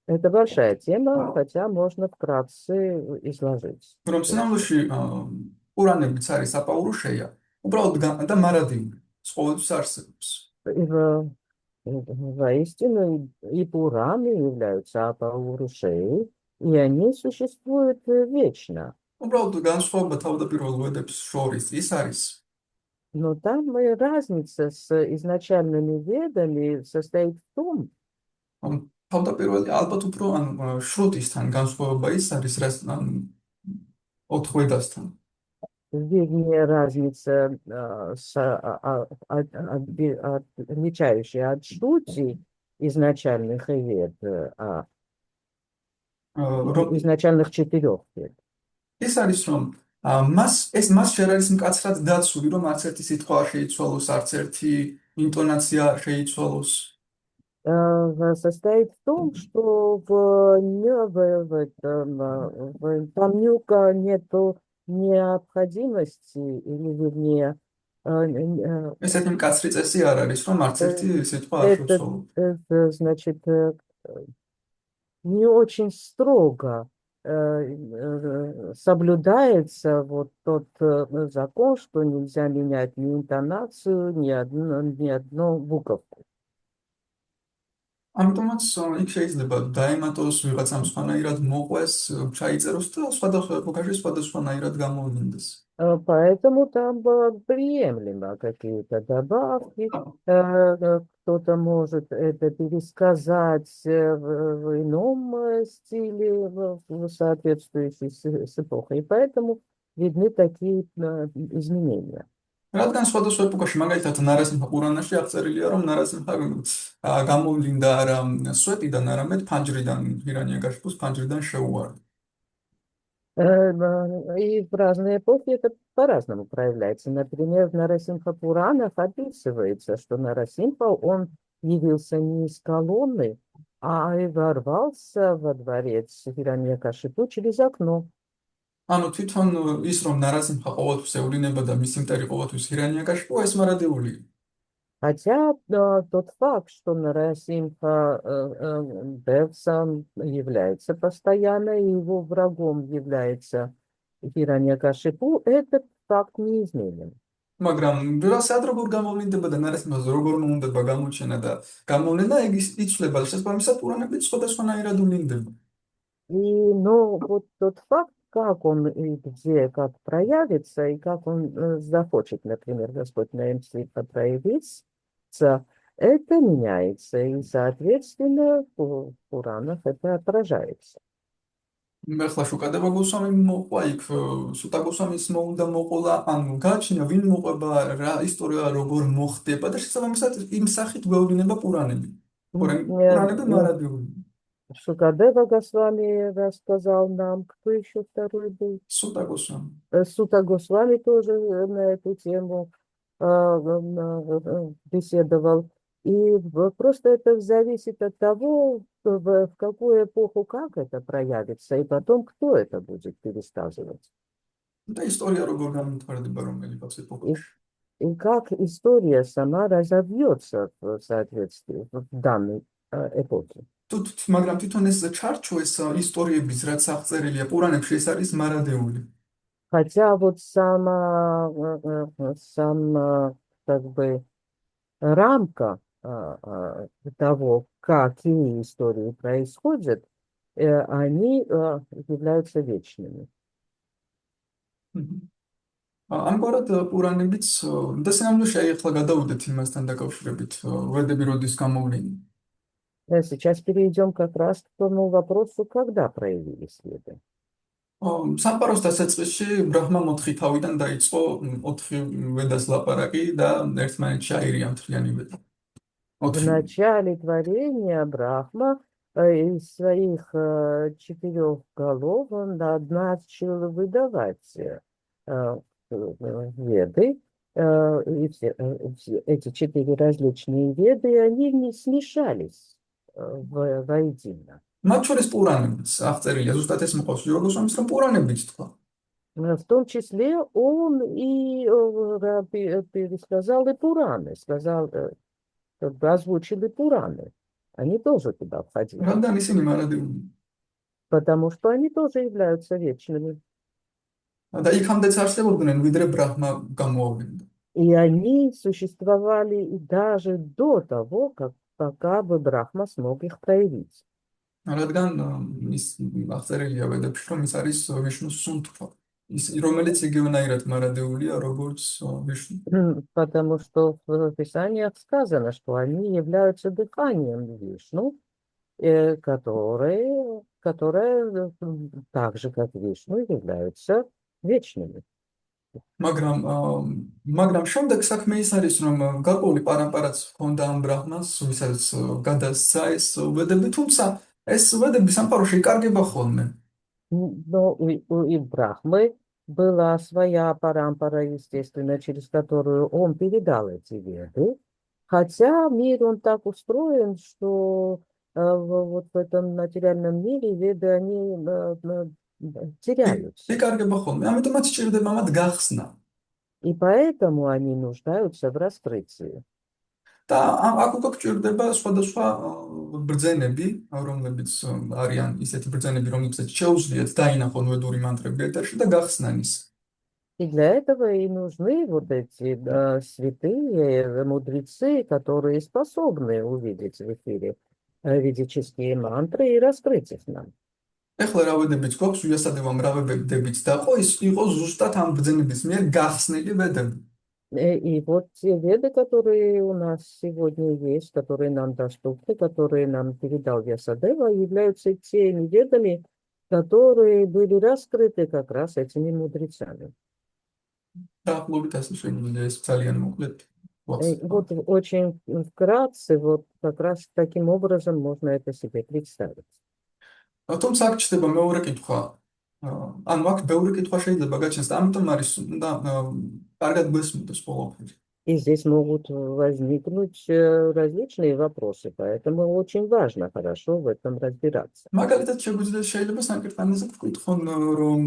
Это большая тема, хотя можно вкратце изложить. რომ სინამდვილეში პურანებიც არის აპაურუშეია, უბრალოდ და მარადიული, სხვაობის არსებობს. Воистину и Пураны являются Апаурушеей, и они существуют вечно. უბრალოდ განსხვავება თავდაპირველ ვედებს შორის ის არის, Но там и разница с изначальными ведами состоит в том, თავდაპირველი ალბათ უფრო შრუტისთან განსხვავება ის არის, რაც 4 ვედასთან. вернее, разница, отличающая от Шрути изначальных вед, რომ изначальных 4 вед. ის არის რომ მას შენ არის მკაცრად დაცული რომ არც ერთი სიტყვა არ შეიცვალოს, არც ერთი ინტონაცია არ შეიცვალოს. Состоит в том, что там нету необходимости, или вернее, ესეთი მკაცრი წესი არ არის რომ არც ერთი სიტყვა არ შეიცვალოს. это значит не очень строго соблюдается вот тот закон, что нельзя менять ни интонацию, ни одну буковку. ამიტომაც იქ შეიძლება დაემატოს ვიღაცამ სხვანაირად მოყვეს, ჩაიწეროს და სხვადასხვა ეპოქაში სხვადასხვანაირად გამოვლინდეს. Поэтому там приемлемо какие-то добавки. Кто-то может это пересказать в ином стиле, соответствующий с эпохой. И поэтому видны такие изменения. რადგან სხვადასხვა ეპოქაში მაგალითად ნარასიმჰა ყურანაში აღწერილია რომ ნარასიმჰა გამოვლინდა არა სვეტიდან, არამედ ფანჯრიდან, ჰირანიაგაშიფუს фанჯრიდან შეუვარდა. И в разные эпохи это по-разному проявляется. Например, в Нарасимха Пуранах описывается, что Нарасимха, он явился не из колонны, а и ворвался во дворец Хираньякашипу через окно. ანუ თვითონ ის რომ ნარასიმჰა ყოველთვის ევლინებოდა და მისი მტერი ყოველთვის ჰირანიაგაშიფუ ეს მარადეულია. Хотя тот факт, что Нарасимха сам является постоянно, и его врагом является Хираньякашипу, этот факт неизменен. მაგრამ ვიღაცად როგორ გამოვლინდება და ნარასიმჰას როგორ უნდა გამოჩენა და გამოვლენა ეგ იცვლება შესაბამისად პურანებით სხვადასხვანაირად ვლინდება. Но вот тот факт, как он и где, как проявится, и как он захочет, например, Господь на им проявиться, это меняется, и, соответственно, в Пуранах это отражается. მე ხლა შუქადება გულსვამი მოყვა იქ სუტა გულსვამის მოუნდა მოყოლა ანუ გაჩნია ვინ მოყვება რა ისტორია როგორ მოხდება და შესაბამისად იმ სახით გვევლინება პურანები. პურანები მარადიული. Шукадева Госвами рассказал нам, кто еще второй был? სუტა გულსვამი. Сута Госвами тоже на эту тему беседовал. И просто это зависит от того, в какую эпоху как это проявится, и потом кто это будет пересказывать. და ისტორია როგორ გამართლდება რომელიღაც ეპოქაში. И как история сама разовьется в соответствии в данной эпохе. მაგრამ თვითონ ეს ჩარჩო ეს ისტორიების რაც აღწერილია პურანებში ეს არის მარადეული. Хотя вот сам как бы рамка того, какие истории происходят, они являются вечными. ამგვარად პურანებიც და სინამდვილე შეიძლება გადავიდეთ იმასთან დაკავშირებით ვედები როდის გამოვლინდნენ. Сейчас перейдем как раз к тому вопросу, когда проявились веды. სამყაროს დასაწყისში ბრაჰმა 4 თავიდან დაიწყო 4 ვედას ლაპარაკი და ერთმანეთში აირია მთლიანი ვედა. В начале творения Брахма из своих 4 голов он начал выдавать веды, и все эти 4 различные веды, они не смешались воедино. მათ შორის პურანებიც აღწერილია ზუსტად ეს მოყავს როგორც ამის რომ პურანებიც თქვა. В том числе он и пересказал и Пураны, сказал, озвучил и Пураны. Они тоже туда входили. რადგან ისინი მარადეულია. Потому что они тоже являются вечными. და იქამდეც არსებობდნენ ვიდრე ბრაჰმა გამოავლინდა. И они существовали и даже до того, пока бы Брахма смог их проявить. რადგან ის აღწერილია ვედებში რომ ის არის ვიშნუს სუნთქვა. ის რომელიც იგივენაირად მარადეულია როგორც ვიშნუ. Потому что в Писаниях сказано, что они являются дыханием Вишну, которые так же, как Вишну, являются вечными. მაგრამ შემდეგ საქმე ის არის, რომ გარკვეული პარამპარაც ჰქონდა ამ ბრაჰმანს, ვისაც გადასცა ეს ვედები, თუმცა ეს ვედები სამყაროში იკარგება ხოლმე. Но и Брахмы была своя парампара, естественно, через которую он передал эти веды. Хотя мир, он так устроен, что вот в этом материальном мире веды, они теряются. იკარგება ხოლმე. ამიტომაც სჭირდება მათ გახსნა. И поэтому они нуждаются в раскрытии. და აქ უკვე გვჭირდება სხვადასხვა ბრძენები, რომლებიც არიან ისეთი ბრძენები, რომლებსაც შეუძლიათ დაინახონ ვედური მანტრები ეთერში და გახსნან ის. И для этого и нужны вот эти святые мудрецы, которые способны увидеть в эфире ведические мантры и раскрыть их нам. ეხლა რა ვედებიც გვაქვს, უიასადება რა ვედებიც დაყო, ის იყო ზუსტად ამ ბრძენების მიერ გახსნილი ვედები. И вот те веды, которые у нас сегодня есть, которые нам доступны, которые нам передал Вьясадева, являются теми ведами, которые были раскрыты как раз этими мудрецами. დაახლოებით ასე შეგვიძლია ეს ძალიან მოკლედ Вот очень вкратце, вот как раз таким образом можно это себе представить. თუმცა აქ ჩნდება მეორე კითხვა. ანუ აქ ბევრი კითხვა შეიძლება გაჩნდეს, ამიტომ არის უნდა კარგად გვესმოდეს ყველაფერი. И здесь могут возникнуть различные вопросы, поэтому очень важно хорошо в этом разбираться. მაგალითად შეგვიძლია შეიძლება სამკითხანზე ვკითხონ, რომ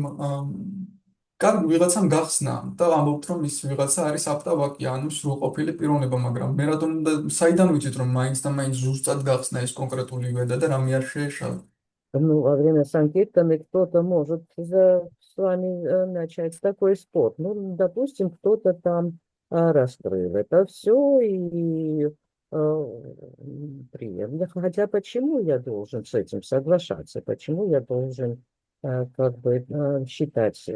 კარგი ვიღაცამ გახსნა და ამბობთ, რომ ის ვიღაცა არის აფტავაკი, ანუ სრულყოფილი პიროვნება, მაგრამ მე რატომ უნდა საიდან ვიცით, რომ მაინც და მაინც ზუსტად გახსნა ეს კონკრეტული ვედა და რამე არ შეეშალა. Ну, во время санкиртаны кто-то может с вами начать такой спор. Ну, допустим, кто-то там раскрыл это все и приемлемо. Хотя почему я должен с этим соглашаться? Почему я должен как бы считать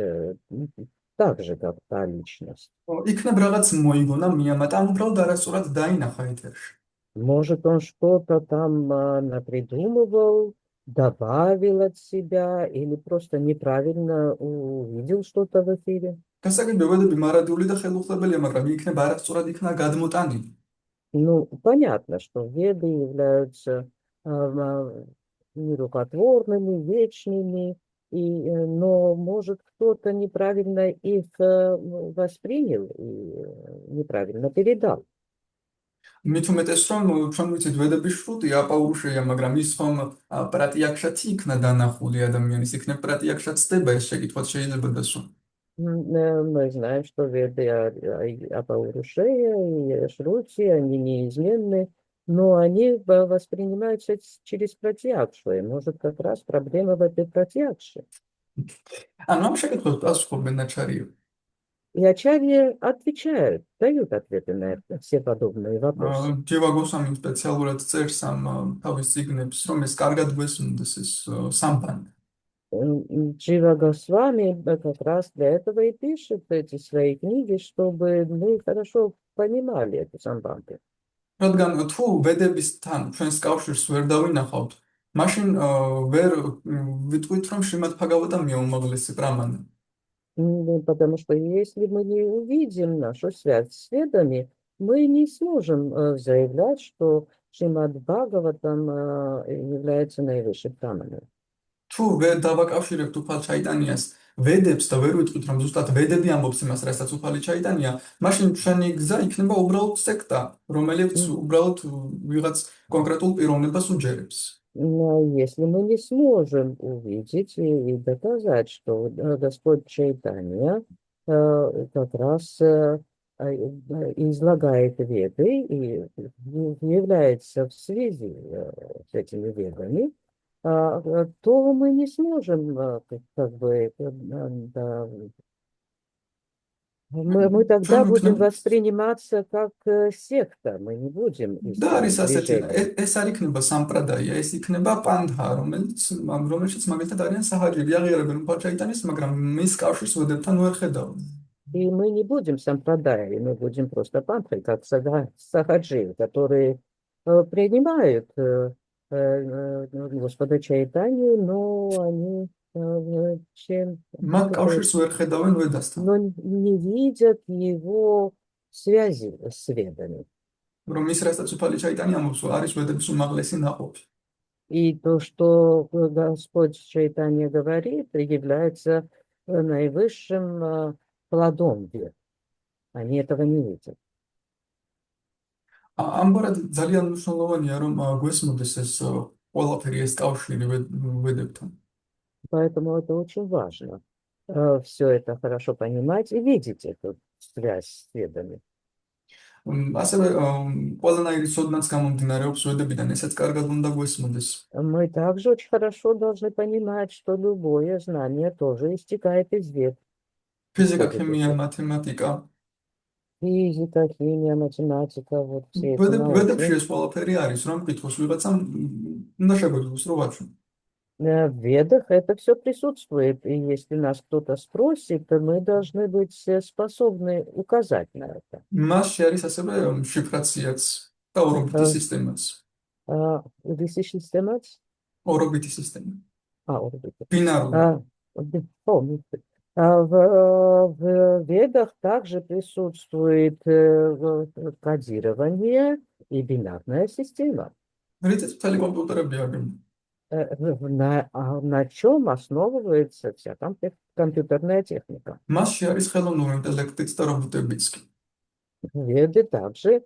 так же, как та личность? იქნებ რაღაც მოიგონა მიამატა, ან უბრალოდ არასწორად დაინახა ეთერში. Может, он что-то там напридумывал, добавил от себя или просто неправильно увидел что-то в эфире. გასაგებია ვედები მარადიული და ხელუხლებელია, მაგრამ იქნება არასწორად იქნა გადმოტანილი. Ну, понятно, что веды являются нерукотворными, вечными, но, может, кто-то неправильно их воспринял и неправильно передал. მით უმეტეს, რომ ჩვენ ვიცით ვედების შრუტი აპაურუშეა, მაგრამ ის ხომ პრატიაქშაც იქნა დანახული ადამიანის, იქნებ პრატიაქშაც ხდება ეს შეკითხვაც შეიძლება დასვა. Мы знаем, что веды Апаурушея и Шрути, они неизменны, но они воспринимаются через пратиакшу. И может как раз проблема в этой пратиакше. ანუ ამ შეკითხვას პასუხობენ აჩარიო. И ачарьи отвечают, дают ответы на все подобные вопросы. ჯევა გოსვამი სპეციალურად წერს ამ თავის წიგნებს, რომ ეს კარგად გვესმოდეს ეს სამბანდი. Джива Госвами как раз для этого и пишет эти свои книги, чтобы мы хорошо понимали эту самбанду. რადგან თუ ვედებისთან ჩვენს კავშირს ვერ დავინახავთ, მაშინ ვერ ვიტყვით, რომ შრიმად ბჰაგავატა უმაღლესი ბრამანა. Потому что если мы не увидим нашу связь с ведами, мы не сможем заявлять, что Шримад Бхагаватам является наивысшей браманой. თუ ვერ დავაკავშირებთ უფალ ჩაიტანიას ვედებს და ვერ ვიტყვით, რომ ზუსტად ვედები ამბობს იმას, რასაც უფალი ჩაიტანია, მაშინ ჩვენი გზა იქნება უბრალოდ სექტა, რომელიც უბრალოდ ვიღაც конкретულ პიროვნებას უჯერებს. Если мы не сможем увидеть и доказать, что Господь Чайтанья как раз излагает веды и является в связи с этими ведами, то мы не сможем как бы мы тогда будем восприниматься как секта, мы не будем და არის ასეთი, ეს არ იქნება სამპრადაია, ეს იქნება პანდა, რომელშიც მაგალითად არიან საჰაჯები, აღიარებენ უფალ ჩაიტანიას, მაგრამ მის კავშირს ვედებთან ვერ ხედავენ. И мы не будем сампрадай, мы будем просто пантрой, как сахаджи, которые принимают Господа Чайтанью, но они чем, მათ კავშირს ვერ ხედავენ ვედასთან, но не видят его связи с ведами. რომ ის რასაც უფალი ჩაიტანია ამბობს, არის ვედების უმაღლესი наყოფი. И то, что Господь Чайтанья говорит, является наивысшим плодом вед. Они этого не видят. ამგვარად ძალიან მნიშვნელოვანია, რომ გვესმოდეს ეს ყველაფერი ეს კავშირი ვედებთან. Поэтому это очень важно. Все это хорошо понимать и видеть эту связь с ведами. ასევე ყველანაირი ცოდნაც გამომდინარეობს ვედებიდან, ესაც კარგად უნდა გვესმოდეს. Мы также очень хорошо должны понимать, что любое знание тоже истекает из вед. ფიზიკა, ქიმია, მათემატიკა. Физика, химия, математика, вот все эти ვედებში науки. ეს ყველაფერი არის, რომ მკითხოს ვიღაცამ უნდა შეგვიძლოს რომ ვაჩვენ. В ведах это все присутствует, и если нас кто-то спросит, то мы должны быть способны указать на это. მასში არის ასევე შიფრაციაც და ორობიტი სისტემაც. Система? ორობიტი სისტემა. Орбита. ბინარული. В ведах также присутствует кодирование и бинарная система. რითიც მთელი კომპიუტერები აგებია. На чем основывается вся компьютерная техника? მასში არის ხელოვნური ინტელექტიც და რობოტებიც კი. Веды также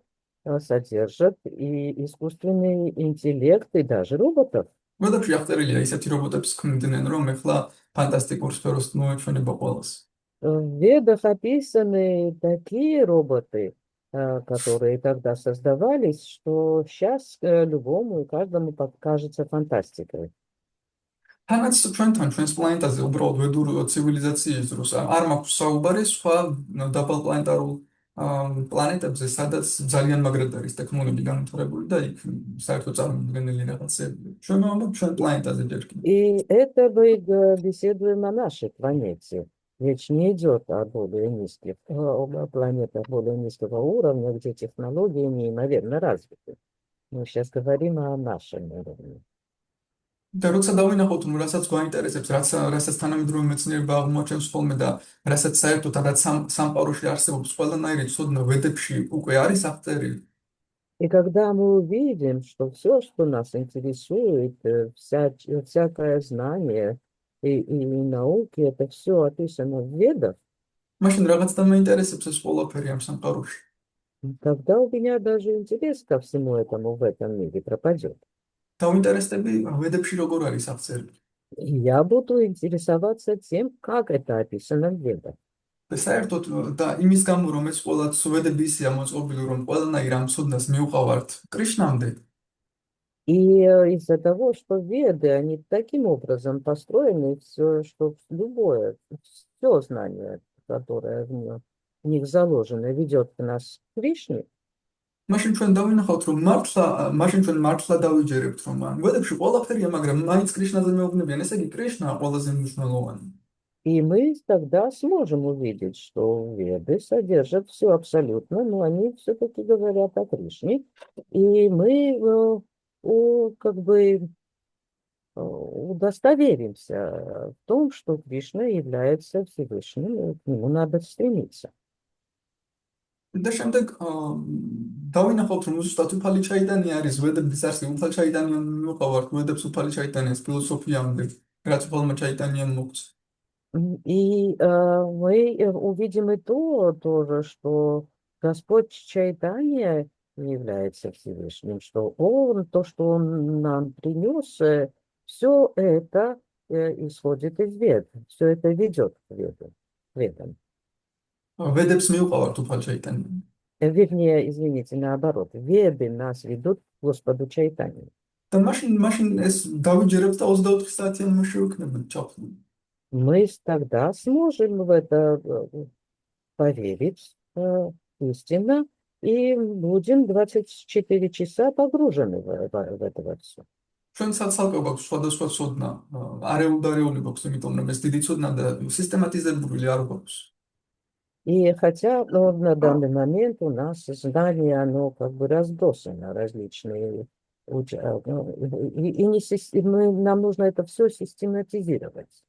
содержат и искусственный интеллект, и даже роботов. ვედებში აღწერილია ისეთი რობოტებს ქმნიდნენ, რომ ეხლა ფანტასტიკურ სფეროს მოეჩვენება ყველას. В ведах описаны такие роботы, которые тогда создавались, что сейчас любому и каждому покажется фантастикой. თანაც ჩვენთან ჩვენს პლანეტაზე უბრალოდ ვედურ ცივილიზაციის დროს არ მაქვს საუბარი სხვა დაბალპლანეტარულ პლანეტებზე, სადაც ძალიან მაგრად არის ტექნოლოგიები განვითარებული და იქ საერთოდ წარმოუდგენელი რაღაცები. ჩვენ ვამბობთ ჩვენ პლანეტაზე ჯერ კიდევ. И это мы беседуем о нашей планете. Речь не идет о более низких планетах более низкого уровня, где технологии неимоверно развиты. Мы сейчас говорим о нашем уровне. და როცა დავინახოთ, რომ რასაც გვაინტერესებს, რასაც თანამედროვე მეცნიერება აღმოაჩენს ხოლმე და რასაც საერთოდ რაც სამყაროში არსებობს, ყველანაირი ცოდნა ვედებში უკვე არის აღწერილი. И когда мы увидим, что все, что нас интересует, всякое знание и науки, это все описано в ведах, მაშინ რაღაც და მეინტერესებს ეს ყველაფერი ამ სამყაროში. тогда у меня даже интерес ко всему этому в этом мире пропадет. დავინტერესდები ვედებში როგორ არის აღწერილი. И я буду интересоваться тем, как это описано в ведах. და საერთოდ და იმის გამო რომ ეს ყველაც ვედები ისეა მოწყობილი, რომ ყველანაირ ამ ცოდნას მიუყავართ კრიშნამდე. И из-за того, что веды, они таким образом построены, что любое, все знание, которое в них заложено, ведет нас к Кришне, მაშინ ჩვენ დავინახავთ, რომ ჩვენ მართლა დავიჯერებთ, რომ ვედებში ყველაფერია, მაგრამ მაინც კრიშნაზე მეუბნებიან, ესე იგი კრიშნა ყველაზე მნიშვნელოვანი. и мы тогда сможем увидеть, что веды содержат все абсолютно, но они все-таки говорят о Кришне, и мы как бы удостоверимся в том, что Кришна является Всевышним, и к нему надо стремиться. და შემდეგ დავინახავთ, რომ ზუსტად უფალი ჩაიტანია არის ვედების არსი, უფალი ჩაიტანია მიუყავართ ვედებს უფალი ჩაიტანიას ფილოსოფიამდე, რაც უფალმა ჩაიტანიამ მოგვცა. И мы увидим и то тоже, что Господь Чайтанья является Всевышним, что то, что Он нам принес, все это исходит из вед, все это ведет к ведам. ვედებს მიუყავართ უფალი ჩაიტანია. Вернее, извините, наоборот, веды нас ведут к Господу Чайтанье. და მაშინ ეს დავიჯერებთ და 24 საათიანმა შევიქნებოდ ჩაფლული. Мы тогда сможем в это поверить истинно и будем 24 часа погружены в это все. ჩვენ საცალკე გვაქვს სხვადასხვა ცოდნა, არეულდარეული გვაქვს, იმიტომ რომ ეს დიდი ცოდნა და სისტემატიზებული არ გვაქვს. И хотя на данный момент у нас знания, оно как бы разбросано, различные, нам нужно это все систематизировать.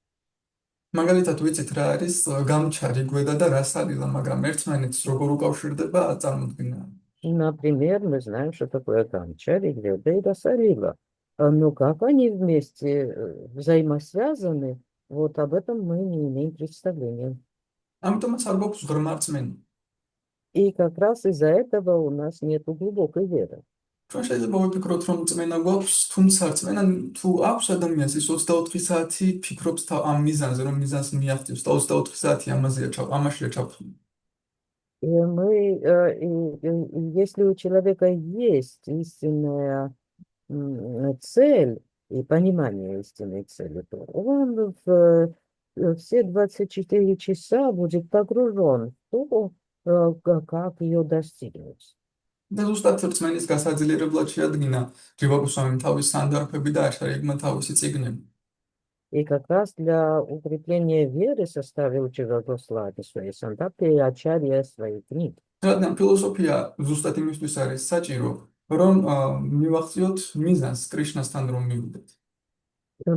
მაგალითად ვიცით რა არის გამჩარი გვედა და რასალილა, მაგრამ ერთმანეთს როგორ უკავშირდება წარმოდგენა. Например, мы знаем, что такое Гамча, Ригведа и Расалила. Но как они вместе взаимосвязаны, вот об этом мы не имеем представления. ამიტომაც არ გვაქვს ღრმა რწმენა. И как раз из-за этого у нас нет глубокой веры. ჩვენ შეიძლება ვიფიქროთ, რომ რწმენა გვაქვს, თუმცა რწმენა თუ აქვს ადამიანს ის 24 საათი ფიქრობს ამ მიზანზე, რომ მიზანს მიაღწევს და 24 საათი ამაშია ჩაფლული. Если у человека есть истинная цель и понимание истинной цели, то он все 24 часа будет погружен в то, как ее достигнуть. და ზუსტად რწმენის გასაძლიერებლად შეადგინა ჯივაკუსვამიმ თავის სანდარფები და აშარებმა თავისი წიგნები. И как раз для укрепления веры составил Чивагослави свои сандапы и Ачарья свои книги. რადგან ფილოსოფია ზუსტად იმისთვის არის საჭირო, რომ მივახციოთ მიზანს კრიშნასთან რომ მივიდეთ.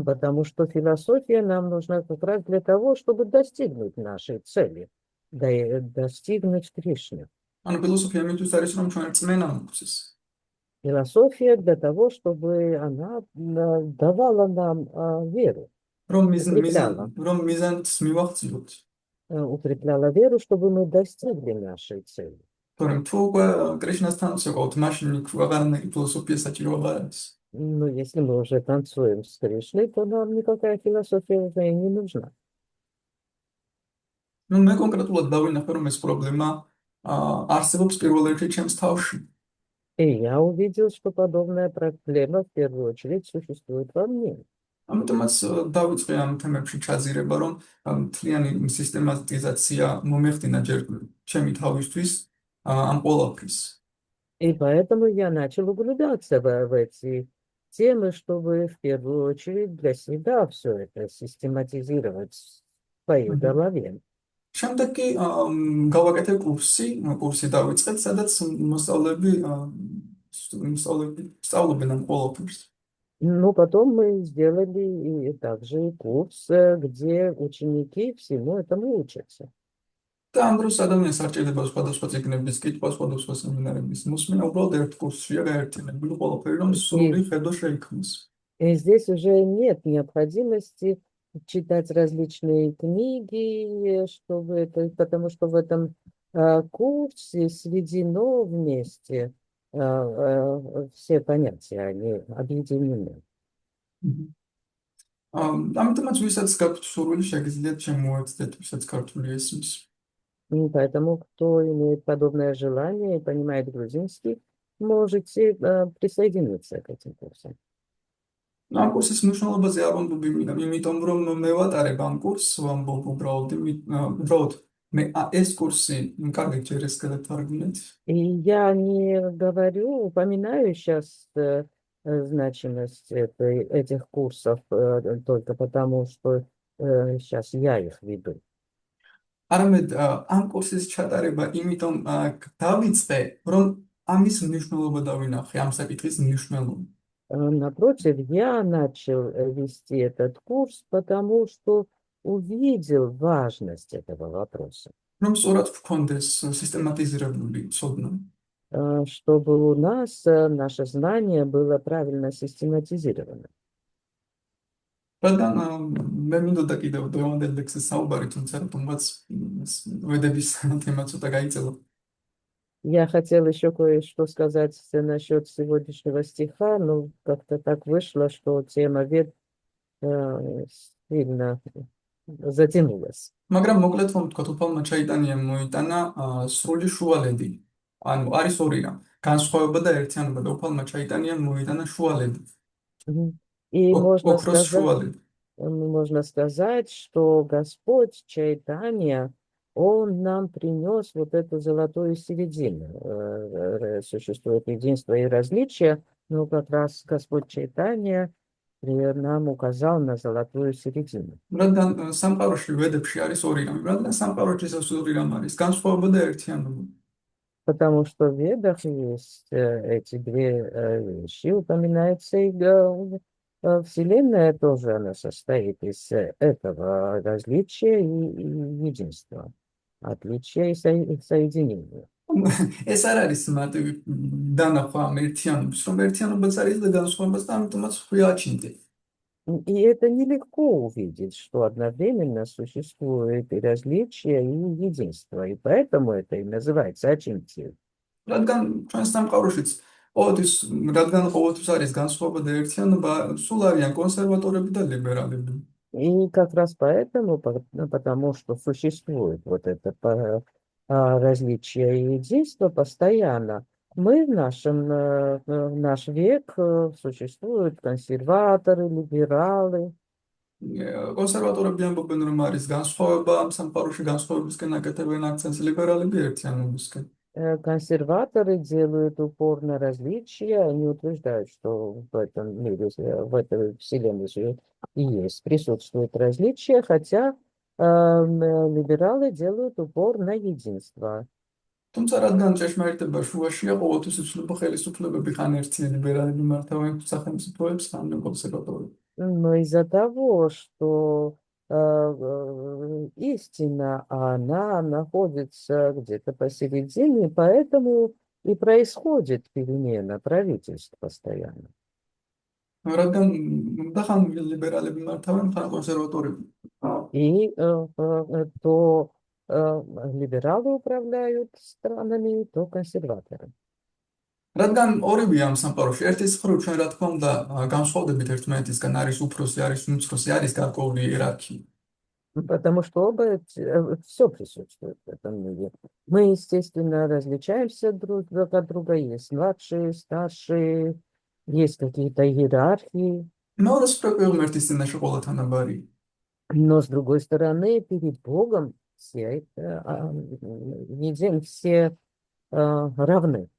Потому что философия нам нужна как раз для того, чтобы достигнуть нашей цели, достигнуть Кришны. ანუ ფილოსოფია იმისთვის არის, რომ ჩვენ რწმენა მოგცეს. Философия для того, чтобы она давала нам веру, რომ მიზანს მივახციოთ. укрепляла веру, чтобы мы достигли нашей цели. თორემ თუ უკვე კრიშნასთან ვსვევთ, მაშინ ვაღარანაირი ფილოსოფია საჭირო აღარ არის. Ну, если мы уже танцуем с Кришной, то нам никакая философия уже и не нужна. Ну, მე კონკრეტულად დავინახე, რომ ეს პრობლემა არსებობს პირველ რიგში ჩემს თავში. И я увидел, что подобная проблема в первую очередь существует во мне. ამიტომაც დავიწყე ამ თემებში ჩაზირება, რომ მთლიანი სისტემატიზაცია მომეხდინა ჯერ ჩემი თავისთვის ამ ყველაფრის. И поэтому я начал углубляться в эти темы, чтобы в первую очередь для себя все это систематизировать в своей голове. შემდეგ კი გავაკეთე კურსი დავიწყეთ, სადაც მოსწავლეები სწავლობენ ამ ყველაფერს. Ну, потом мы сделали также курс, где ученики всему этому учатся. და ამ დროს ადამიანს არ ჭირდება სხვადასხვა წიგნების კითხვა, სხვადასხვა სემინარების მოსმენა, უბრალოდ ერთ კურსშია გაერთიანებული ყველაფერი, რომ სრული ხედვა შეიქმნას. И здесь уже нет необходимости читать различные книги, потому что в этом курсе сведено вместе все понятия, они объединены. ამიტომაც ვისაც გაქვთ სურვილი, შეგიძლიათ შემოეცდეთ, ვისაც ქართული ესმის. Поэтому, кто имеет подобное желание и понимает грузинский, можете присоединиться к этим курсам. ამ კურსის მნიშვნელობაზე არ ვამბობ, იმიტომ რომ მე ვატარებ ამ კურსს, ვამბობ უბრალოდ მე ეს კურსი კარგი ჯერ ეს გადავთარგმნეთ. И я не говорю, упоминаю сейчас значимость этих курсов только потому, что сейчас я их веду. არამედ ამ კურსის ჩატარება იმიტომ დავიწყე, რომ ამის მნიშვნელობა დავინახე, ამ საკითხის მნიშვნელობა. Напротив, я начал вести этот курс, потому что увидел важность этого вопроса. რომ სწორად ვქონდეს სისტემატიზირებული ცოდნა. Чтобы у нас наше знание было правильно систематизировано. რადგან მე მინდოდა კიდევ დღევანდელ ლექსზე საუბარი, თუმცა რატომღაც ვედების თემა ცოტა გაიწელა. Я хотел еще кое-что сказать насчет сегодняшнего стиха, но как-то так вышло, что тема вед сильно затянулась. მაგრამ მოკლედ რომ ვთქვათ, უფალმა ჩაიტანიამ მოიტანა სრული შუალედი. ანუ არის ორი რამ, განსხვავება და ერთიანობა და უფალმა ჩაიტანიამ მოიტანა შუალედი. И შუალედი. можно сказать, что Господь Чайтанья, Он нам принес вот эту золотую середину. Существует единство и различие, но как раз Господь Чайтанья нам указал на золотую середину. რადგან სამყაროში ვედებში არის ორი რამ, რადგან სამყაროში ორი რამ არის, განსხვავება და ერთიანობა. Потому что в Ведах есть эти две вещи, упоминается и Вселенная тоже она состоит из этого различия и единства, отличия и соединения. ეს არ არის მარტივი დანახვა ამ ერთიანობის, რომ ერთიანობაც არის და განსხვავებას და ამიტომაც ხვია აჩინდი. И это нелегко увидеть, что одновременно существует и различие, и единство, и поэтому это и называется очинтием. რადგან ჩვენს სამყაროშიც ყოველთვის რადგან ყოველთვის არის განსხვავება და ერთიანობა, სულ არიან კონსერვატორები და ლიბერალები. И как раз поэтому, потому что существует вот это различие и единство постоянно, мы в наш век существуют консерваторы, либералы. კონსერვატორები ამბობენ, რომ არის განსხვავება, ამ სამყაროში განსხვავებისკენ აკეთებენ აქცენტს, ლიბერალები ერთიანობისკენ. Консерваторы делают упор на различия, они утверждают, что в этом мире, в этой вселенной и есть, присутствует различия, хотя либералы делают упор на единство. თუმცა რადგან ჭეშმარიტება შუაშია, ყოველთვის იცვლება ხელისუფლებები, ხან ერთი ლიბერალები მართავენ სახელმწიფოებს, ხან კონსერვატორები. Но из-за того, что истина, она находится где-то посередине, поэтому и происходит перемена правительств постоянно. რადგან და ხან ლიბერალები მართავენ, ხან კონსერვატორები. И то либералы управляют странами, то консерваторы. რადგან ორივე ამ სამყაროში ერთის მხრივ ჩვენ რა თქმა უნდა განსხვავდებით ერთმანეთისგან არის უფროსი, არის უმცროსი, არის გარკვეული იერარქია. Потому что оба все присутствует в этом мире. Мы, естественно, различаемся друг от друга. Есть младшие, старшие, есть какие-то иерархии. მეორე სფერო ღმერთის წინაშე ყველა თანაბარი. Но, с другой стороны, перед Богом все равны.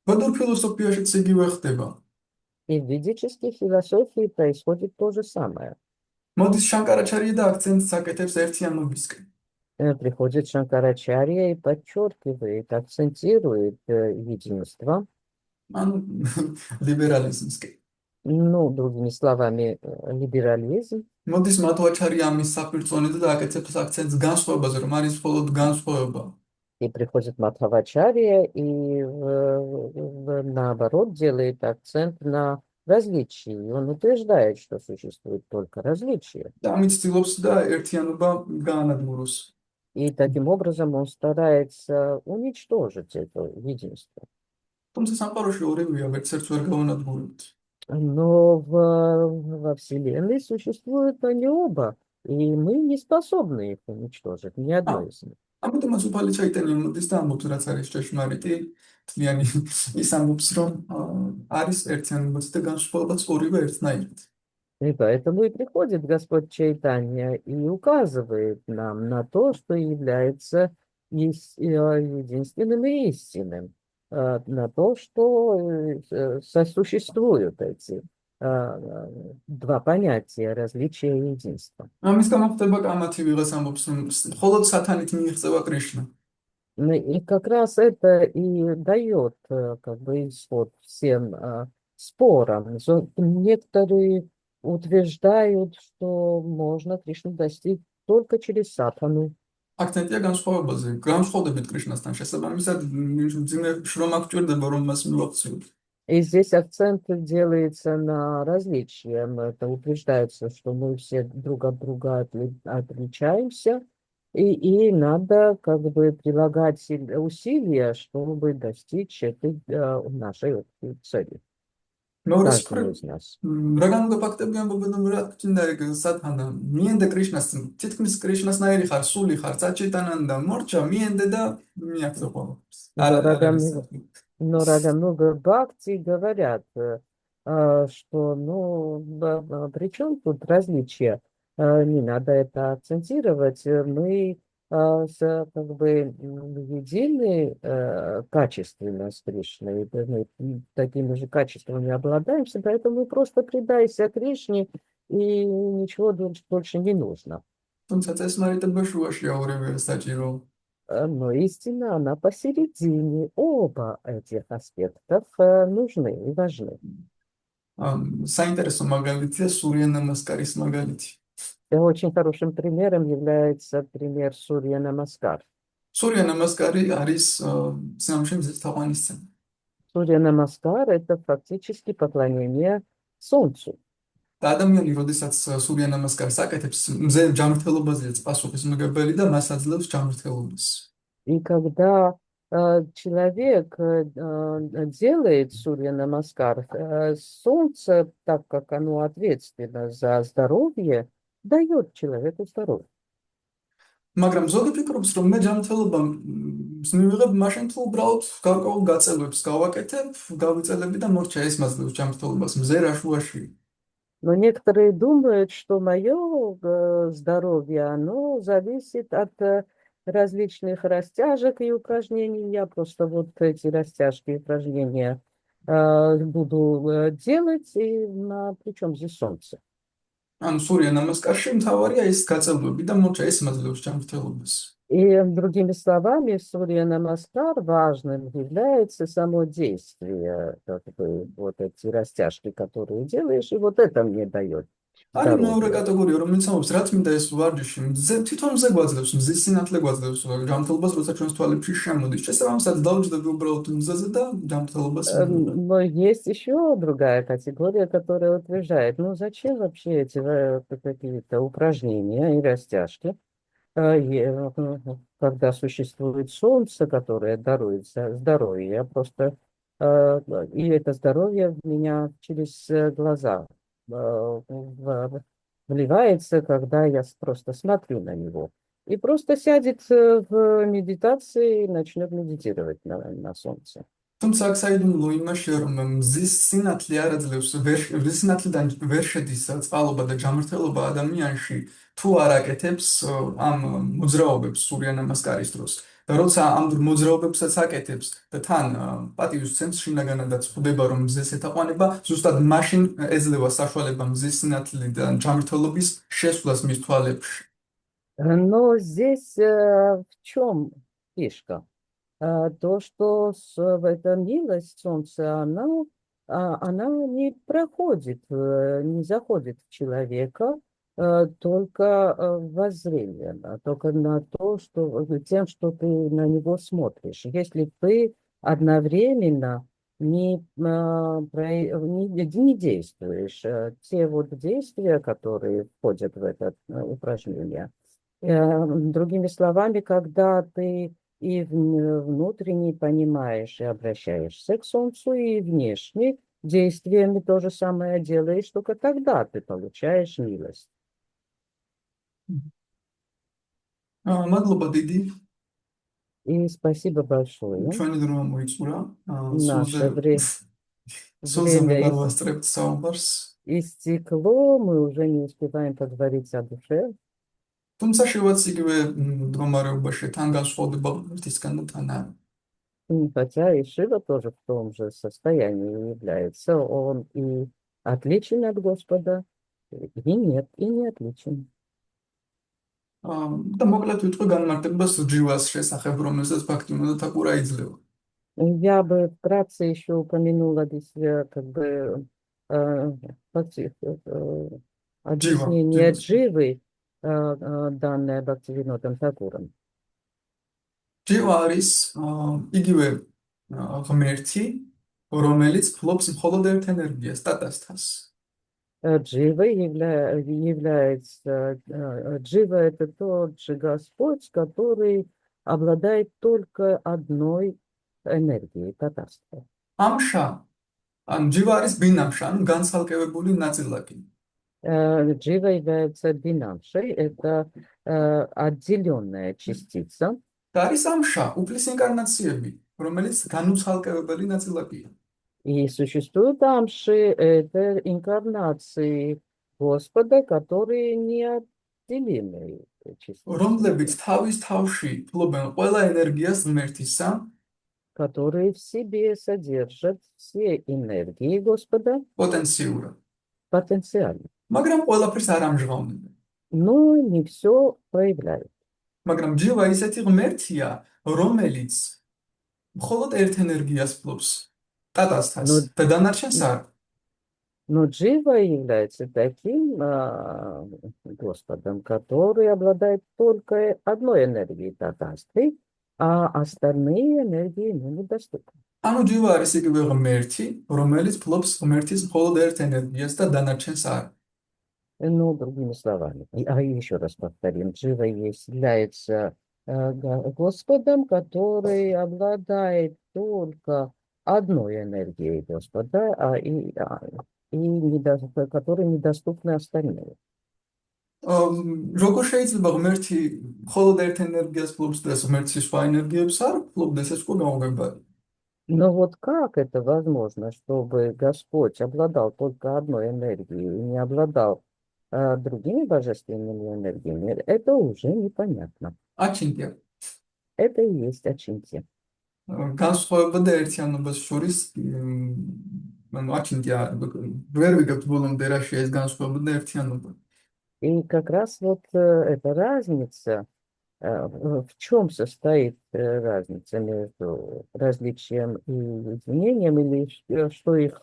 ბოდურ ფილოსოფიაშიც იგივე ხდება. И в ведической философии происходит то же самое. მოდის შანკარაჩარია და აქცენტს აკეთებს ერთიანობისკენ. Приходит Шанкарачарья и подчеркивает, акцентирует единство. ანუ ლიბერალიზმისკენ. Ну, другими словами, либерализм. მოდის მათვაჩარია ამის საფირწონედ და აკეთებს აქცენტს განსხვავებაზე, რომ არის მხოლოდ განსხვავება. И приходит Мадхавачарья и наоборот делает акцент на различии. Он утверждает, что существует только различия. და ამით ცდილობს და ერთიანობა გაანადგუროს. И таким образом он старается уничтожить это единство. თუმცა სამყაროში ორივეა, ვერც ერთს ვერ გავანადგურებთ. Но во Вселенной существуют они оба, и мы не способны их уничтожить, ни одно из них. ამიტომაც უფალი ჩაიტანია მოდის და ამბობს, რაც არის ჭეშმარიტი, თლიანი ის ამბობს, რომ არის ერთიანობაც და განსხვავებაც ორივე ერთნაირად. И поэтому и приходит Господь Чайтанья и указывает нам на то, что является единственным и истинным, на то, что сосуществуют эти два понятия различия и единства. ამის გამო ხდება კამათი ვიღას ამბობს, რომ მხოლოდ სათანით მიიღწევა კრიშნა. И как раз это и дает как бы исход всем спорам. Некоторые утверждают, что можно Кришну достичь только через сатану. აქცენტია განსხვავებაზე, განსხვავდებით კრიშნასთან შესაბამისად, ძიმე შრომა გვჭირდება, რომ მას მივახციოთ. И здесь акцент делается на различии. Это утверждается, что мы все друг от друга отличаемся, и надо как бы прилагать усилия, чтобы достичь этой нашей цели. Каждый из нас. რაგან გაფაქტები ამბობენ, რომ რა გჭირდა ეგ სათანა, მიენდა კრიშნას, თითქმის კრიშნასნაირი ხარ, სული ხარ, საჭიტანანდა, მორჩა, მიენდა და მიაქცე ყოველთვის. Но Рагануга Бхакти говорят, что, при чем тут различия? Не надо это акцентировать. Мы как бы едины качественно с Кришной. Мы такими же качествами обладаемся, поэтому просто предайся Кришне, и ничего больше не нужно. Но истина, она посередине. Оба этих аспектов нужны и важны. საინტერესო მაგალითია სურია ნამასკარის მაგალითი. Очень хорошим примером является пример Сурья Намаскар. სურია ნამასკარი არის სინამდვილეში მზის თაყვანისცემა. Сурья Намаскар– это фактически поклонение Солнцу. და ადამიანი, როდესაც სურია ნამასკარს აკეთებს, მზე ჯანმრთელობაზეა პასუხისმგებელი და მას აძლევს ჯანმრთელობას. И когда человек делает Сурья Намаскар, Солнце, так как оно ответственно за здоровье, дает человеку здоровье. მაგრამ ზოგი ფიქრობს, რომ მე ჯანმრთელობა მივიღებ მაშინ თუ უბრალოდ გარკვეულ გაწევებს გავაკეთებ, გავიწელები და მორჩა ეს მაძლევს ჯანმრთელობას მზე რაშუაში. Но некоторые думают, что мое здоровье, оно зависит от различных растяжек и упражнений. Я просто вот эти растяжки и упражнения буду делать, и причем здесь солнце. ანუ სურია ნამასკარში მთავარია ეს გაწევები და მორჩა ეს მაძლევს ჯანმრთელობას. И другими словами, в Сурья Намаскар важным является само действие, как бы, вот эти растяжки, которые делаешь, и вот это мне дает არის მეორე здоровье. კატეგორია, რომელიც ამბობს, რაც მინდა ეს ვარჯიში, თვითონ მზე გვაძლევს, მზის სინათლე გვაძლევს ჯანმრთელობას, როცა ჩვენს თვალებში შემოდის. შესაბამისად, დავჯდები უბრალოდ მზეზე და ჯანმრთელობას მივიღებ. Но есть еще другая категория, которая утверждает, ну зачем вообще эти какие-то упражнения и растяжки, когда существует солнце, которое дарует здоровье, я просто, и это здоровье в меня через глаза вливается, когда я просто смотрю на него. И просто сядет в медитации и начнет медитировать на солнце. თუმცა აქ საიდუმლო იმაშია, რომ მზის სინათლე არ აძლევს, მზის სინათლიდან ვერ შედის წყალობა და ჯანმრთელობა ადამიანში, თუ არ აკეთებს ამ მოძრაობებს სურია ნამასკარის დროს. და როცა ამ მოძრაობებსაც აკეთებს და თან პატივს ცემს შინაგანადაც ხვდება, რომ მზეს ეთაყვანება, ზუსტად მაშინ ეძლევა საშუალება мზის სინათლიდან ჯანმრთელობის შესვლას მის თვალებში. Но здесь в чем фишка? То, что эта милость солнца, она не проходит, не заходит в человека только воззрением, только на то, что тем, что ты на него смотришь. Если ты одновременно не действуешь, те вот действия, которые входят в это упражнение, другими словами, когда ты и внутренне понимаешь и обращаешься к солнцу, и внешне действиями то же самое делаешь, только тогда ты получаешь милость. მადლობა დიდი. И спасибо большое. ჩვენი დრო მოიწურა. Наше სულზე время გავასწრებთ საუბარს. истекло, мы уже не успеваем поговорить о душе. თუმცა შევაც იგივე მდგომარეობაში თან განსხვავდება ერთისგან და თან არა. Хотя и Шива тоже в том же состоянии является. Он и отличен от Господа, и нет, и не отличен. და მოკლედ ვიტყვი განმარტებას ჯივას შესახებ, რომელსაც ფაქტიურად თაკურა იძლევა. Я бы вкратце еще упомянула здесь как бы объяснение Дживы, данное Бхактивинодом Тхакуром. ჯივა არის იგივე ღმერთი, რომელიც ფლობს მხოლოდ ერთ ენერგიას, ტატასთას. Джива является, Джива это тот же Господь, который обладает только одной энергией, татарства. ამშა, ან ჯივა არის ბინამშა, ან განცალკევებული ნაწილაკი. Джива является бинамшей, это отделенная частица. და არის ამშა, უფლის ინკარნაციები, რომელიც განუცალკევებელი ნაწილაკია. И существуют амши, это инкарнации Господа, которые неотделимые частицы. რომლებიც თავის თავში ფლობენ ყველა ენერგიას ღმერთისა, которые в себе содержат все энергии Господа პოტენციურად. потенциально. მაგრამ ყველაფერს არ ამჟღავნებენ. Но не все проявляют. მაგრამ ჯივა ისეთი ღმერთია, რომელიც მხოლოდ ერთ ენერგიას ფლობს, ტატასთას და დანარჩენს არ. Но Джива является таким Господом, который обладает только одной энергией татастой, а остальные энергии ему недоступны. ანუ ჯივა არის იგივე ღმერთი, რომელიც ფლობს ღმერთის მხოლოდ ერთ ენერგიას და დანარჩენს არ. Ну, другими словами, еще раз повторим, Джива является Господом, который обладает только одной энергией Господа, которые недоступны остальные. როგორ შეიძლება ღმერთი მხოლოდ ერთ ენერგიას ფლობს და ღმერთის სხვა ენერგიებს არ ფლობდეს, ეს უკვე გაუგებარი. Но вот как это возможно, чтобы Господь обладал только одной энергией и не обладал другими божественными энергиями, это уже непонятно. აჩინტია. Это и есть очинтия. განსხვავება და ერთიანობას შორის ანუ აჩინტია ვერ ვიგებთ ბოლომდე რა შეიძლება ეს განსხვავება და ერთიანობა. И как раз вот эта разница, в чем состоит разница между различием и единением, или что их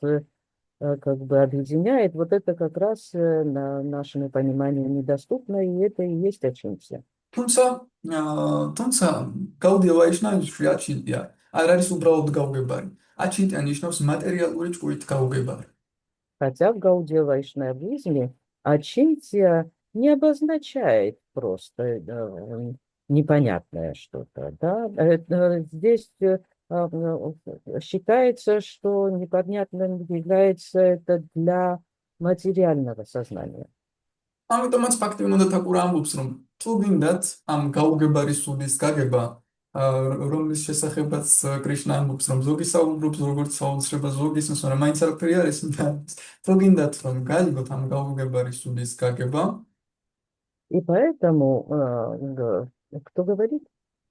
как бы объединяет, вот это как раз нашему пониманию недоступно, и это и есть очинтия. თუმცა გაუდია ვაიშნაიში აჩინტია არ არის უბრალოდ გაუგებარი. აჩინტია ნიშნავს материалური ჭკუით გაუგებარი. Хотя в гаудия-вайшнавизме очинтия не обозначает просто непонятное что-то. Да? Здесь считается, что непонятным является это для материального сознания. ამიტომაც ფაქტობრივად უნდა თაკურა ამბობს, რომ თუ გინდათ ამ გაუგებარი სუდის გაგება, რომლის შესახებაც კრიშნა ამბობს, რომ ზოგი საუბრობს როგორც საოცრება, ზოგი ისმის, მაგრამ მაინც არაფერი არ ის. თუ гиндат, რომ გაიგოთ ამ გაუგებარი სუდის გაგება, И поэтому, кто говорит?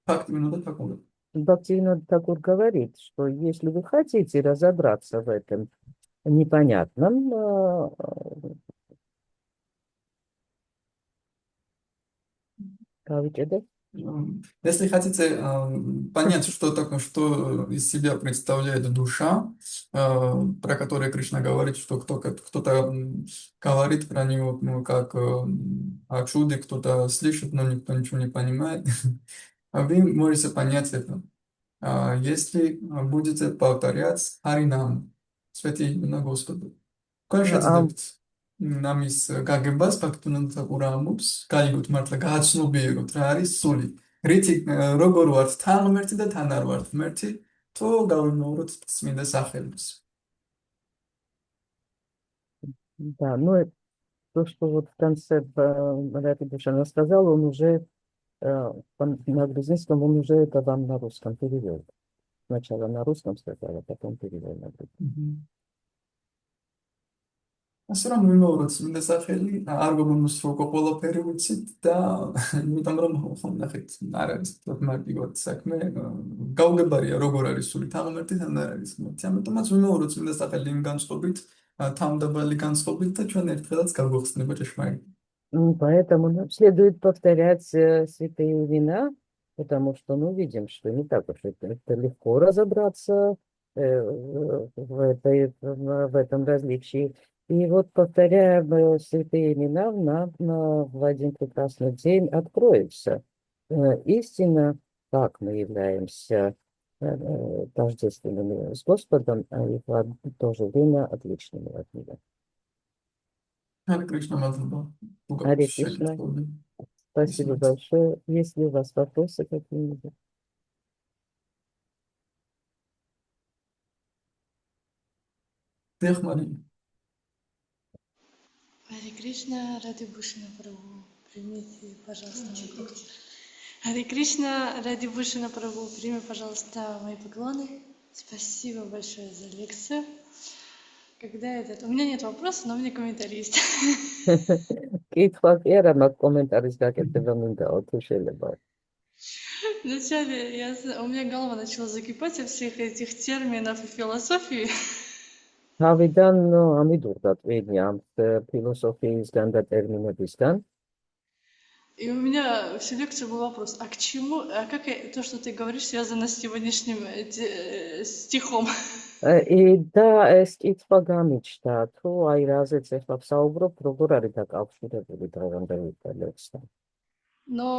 ფაქტობრივად თაკურა. Бхактивинода Такур говорит, что если вы хотите разобраться в этом непонятном, Если хотите понять, что такое, что из себя представляет душа, про которую Кришна говорит, что кто-то говорит про него, ну, как о чуде, кто-то слышит, но никто ничего не понимает, вы можете понять это. Если будете повторять Харинам, святые имена Господа. Конечно, ამის გაგებას ფაქტობრივად თაკურა ამბობს, გაიგოთ მართლა გააცნობიეროთ რა არის სული. რითი როგორ ვართ თან ღმერთი და თან არ ვართ ღმერთი, თუ გავიმეოროთ წმინდა სახელს. Да, ну то, что вот в конце Ради Бушан рассказал, он уже на грузинском, он уже это вам на русском перевел. Сначала на русском сказал, а потом перевел на грузинском. ასე რომ მიმოვროთ წმინდა სახელი, არ გოგონოს რო ყველაფერი ვიცით და იმიტომ რომ ნახეთ, არ არის მარტივად საქმე, გაუგებარია როგორ არის სული თან ღმერთი თან არ არის ღმერთი. ამიტომაც მიმოვროთ წმინდა სახელი იმ განწყობით, თავდაბალი განწყობით და ჩვენ ერთხელაც გაგვახსნება ჭეშმარიტი. Поэтому нам следует повторять святые имена, потому что мы видим, что не так уж это легко разобраться в этом различии. И вот, повторяя святые имена, нам в один прекрасный день откроется истина, как мы являемся тождественными с Господом, и в то же время отличными от Него. Харе Кришна. Харе Кришна. Спасибо большое. Есть ли у вас вопросы какие-нибудь? Харе Кришна, Ради Бушана Прабху, примите, пожалуйста, мои поклоны. Харе Кришна, Ради Бушана Прабху, прими, пожалуйста, мои поклоны. Спасибо большое за лекцию. У меня нет вопросов, но у меня комментарий есть. Вначале у меня голова начала закипать от всех этих терминов и философии. Თავიდან ამიდურდათ ვინი ამ ფილოსოფიისგან და ტერმინებისგან. И у меня всю лекцию был вопрос, а к чему, как то, что ты говоришь, связано с сегодняшним стихом? და ეს კითხვა გამიჩნდა, თუ აი რაზეც ახლა ვსაუბრობ, როგორ არის დაკავშირებული დღევანდელი ლექსთან. Но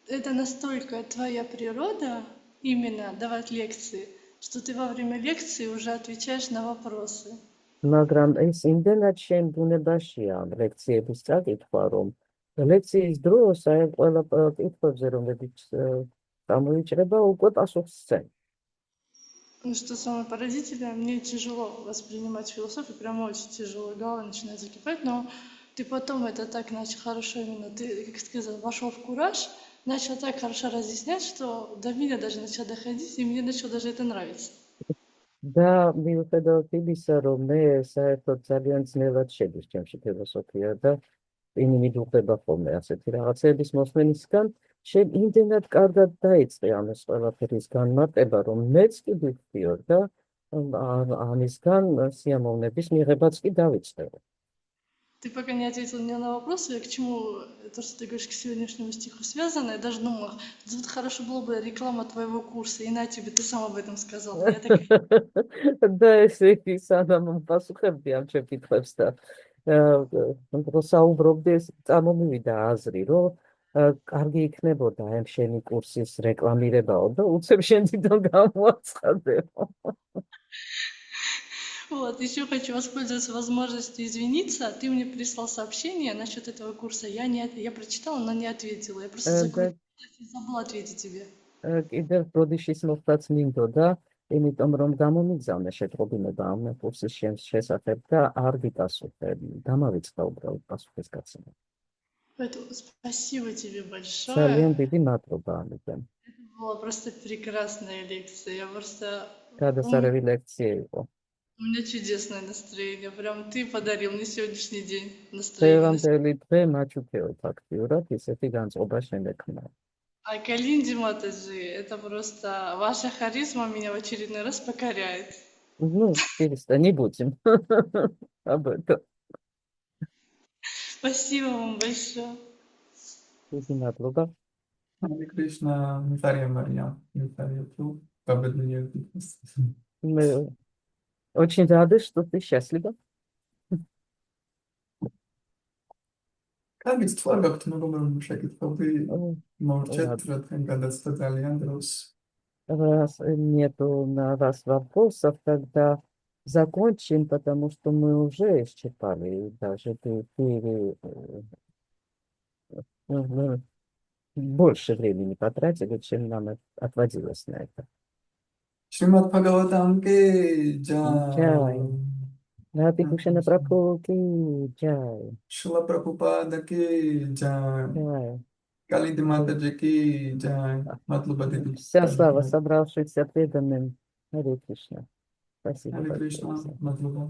это настолько твоя природа, именно давать лекции, что ты во время лекции уже отвечаешь на вопросы. მაგრამ ეს იმდენად შენ ბუნებაშია ლექციების წაკითხვა, რომ ლექციის დროს აი ყველა კითხვებზე, რომლებიც გამოიჭრება, უკვე პასუხს სცენ. Ну, что самое поразительное, мне тяжело воспринимать философию, прям очень тяжело, голова начинает закипать, но ты потом это так начал хорошо именно, ты, как сказал, вошел в кураж, начал так хорошо разъяснять, что до меня даже начал доходить, и мне начало даже это нравиться. და მიუხედავად იმისა, რომ მე საერთოდ ძალიან ძნელად შედის ჩემში ფილოსოფია და იმით უხდება ხოლმე ასეთი რაღაცების მოსმენისგან, შენ იმდენად კარგად დაიწყე ამის ყველაფერის განმარტება, რომ მეც კი ვიხდიოდ და ამისგან სიამოვნების მიღებაც კი დავიწყე. Ты пока не ответил мне на вопрос, я к чему то, что ты говоришь, к сегодняшнему стиху связано, я даже думала, тут хорошо было бы реклама твоего курса, и на тебе, ты сам об этом сказал. Я так... და ესე იგი, სანამ პასუხებდი ამ ჩემ კითხვებს და საუბრობდი, ეს წარმომივიდა აზრი, რომ კარგი იქნებოდა ამ შენი კურსის რეკლამირებაო და უცებ შენ თვითონ გამოაცხადებო. Вот, еще хочу воспользоваться возможностью извиниться. Ты мне прислал сообщение насчет этого курса. Я прочитала, но не ответила. Я просто загрузилась и забыла ответить тебе. კიდევ პროდიშის მოხდაც მინდოდა, იმიტომ რომ გამომიგზავნე შეტყობინება ამ კურსის შესახებ და არ გიპასუხე. დამავიწყდა უბრალოდ პასუხის გაცემა. Поэтому спасибо тебе большое. ძალიან დიდი მადლობა ამიტომ. Это была просто прекрасная лекция. Я просто... გადასარევი ლექცია იყო. У меня чудесное настроение. Прям ты подарил мне сегодняшний день настроение. დღევანდელი დღე მაჩუქეო ფაქტიურად, ისეთი განწყობა შემექმნა. А Калинди Матаджи, это просто ваша харизма меня в очередной раз покоряет. Ну, перестань, не будем об этом. Спасибо вам большое. დიდი მადლობა. Харе Кришна, მიხარია მარია, მიხარია თუ გაბედნიერდი. Мы очень рады, что ты счастлива. კარგი თქვა გაქვთ, მაგრამ რომ შეკითხები მოვრჩეთ, რადგან გადაცდა ძალიან დროს. Раз нету на вас вопросов, тогда закончим, потому что мы уже исчерпали, даже ты больше времени потратили, чем нам отводилось на это. Шримад Бхагаватам ки Джай. джай. Радhi Кришна Прабху ки джай. Шрила Прабхупада ки джай. Джай. Калинди Матаджи ки джай. Мадлоба диди. Вся слава собравшихся преданным. Харе Кришна. Спасибо. Харе большое Кришна, всем. мадлоба.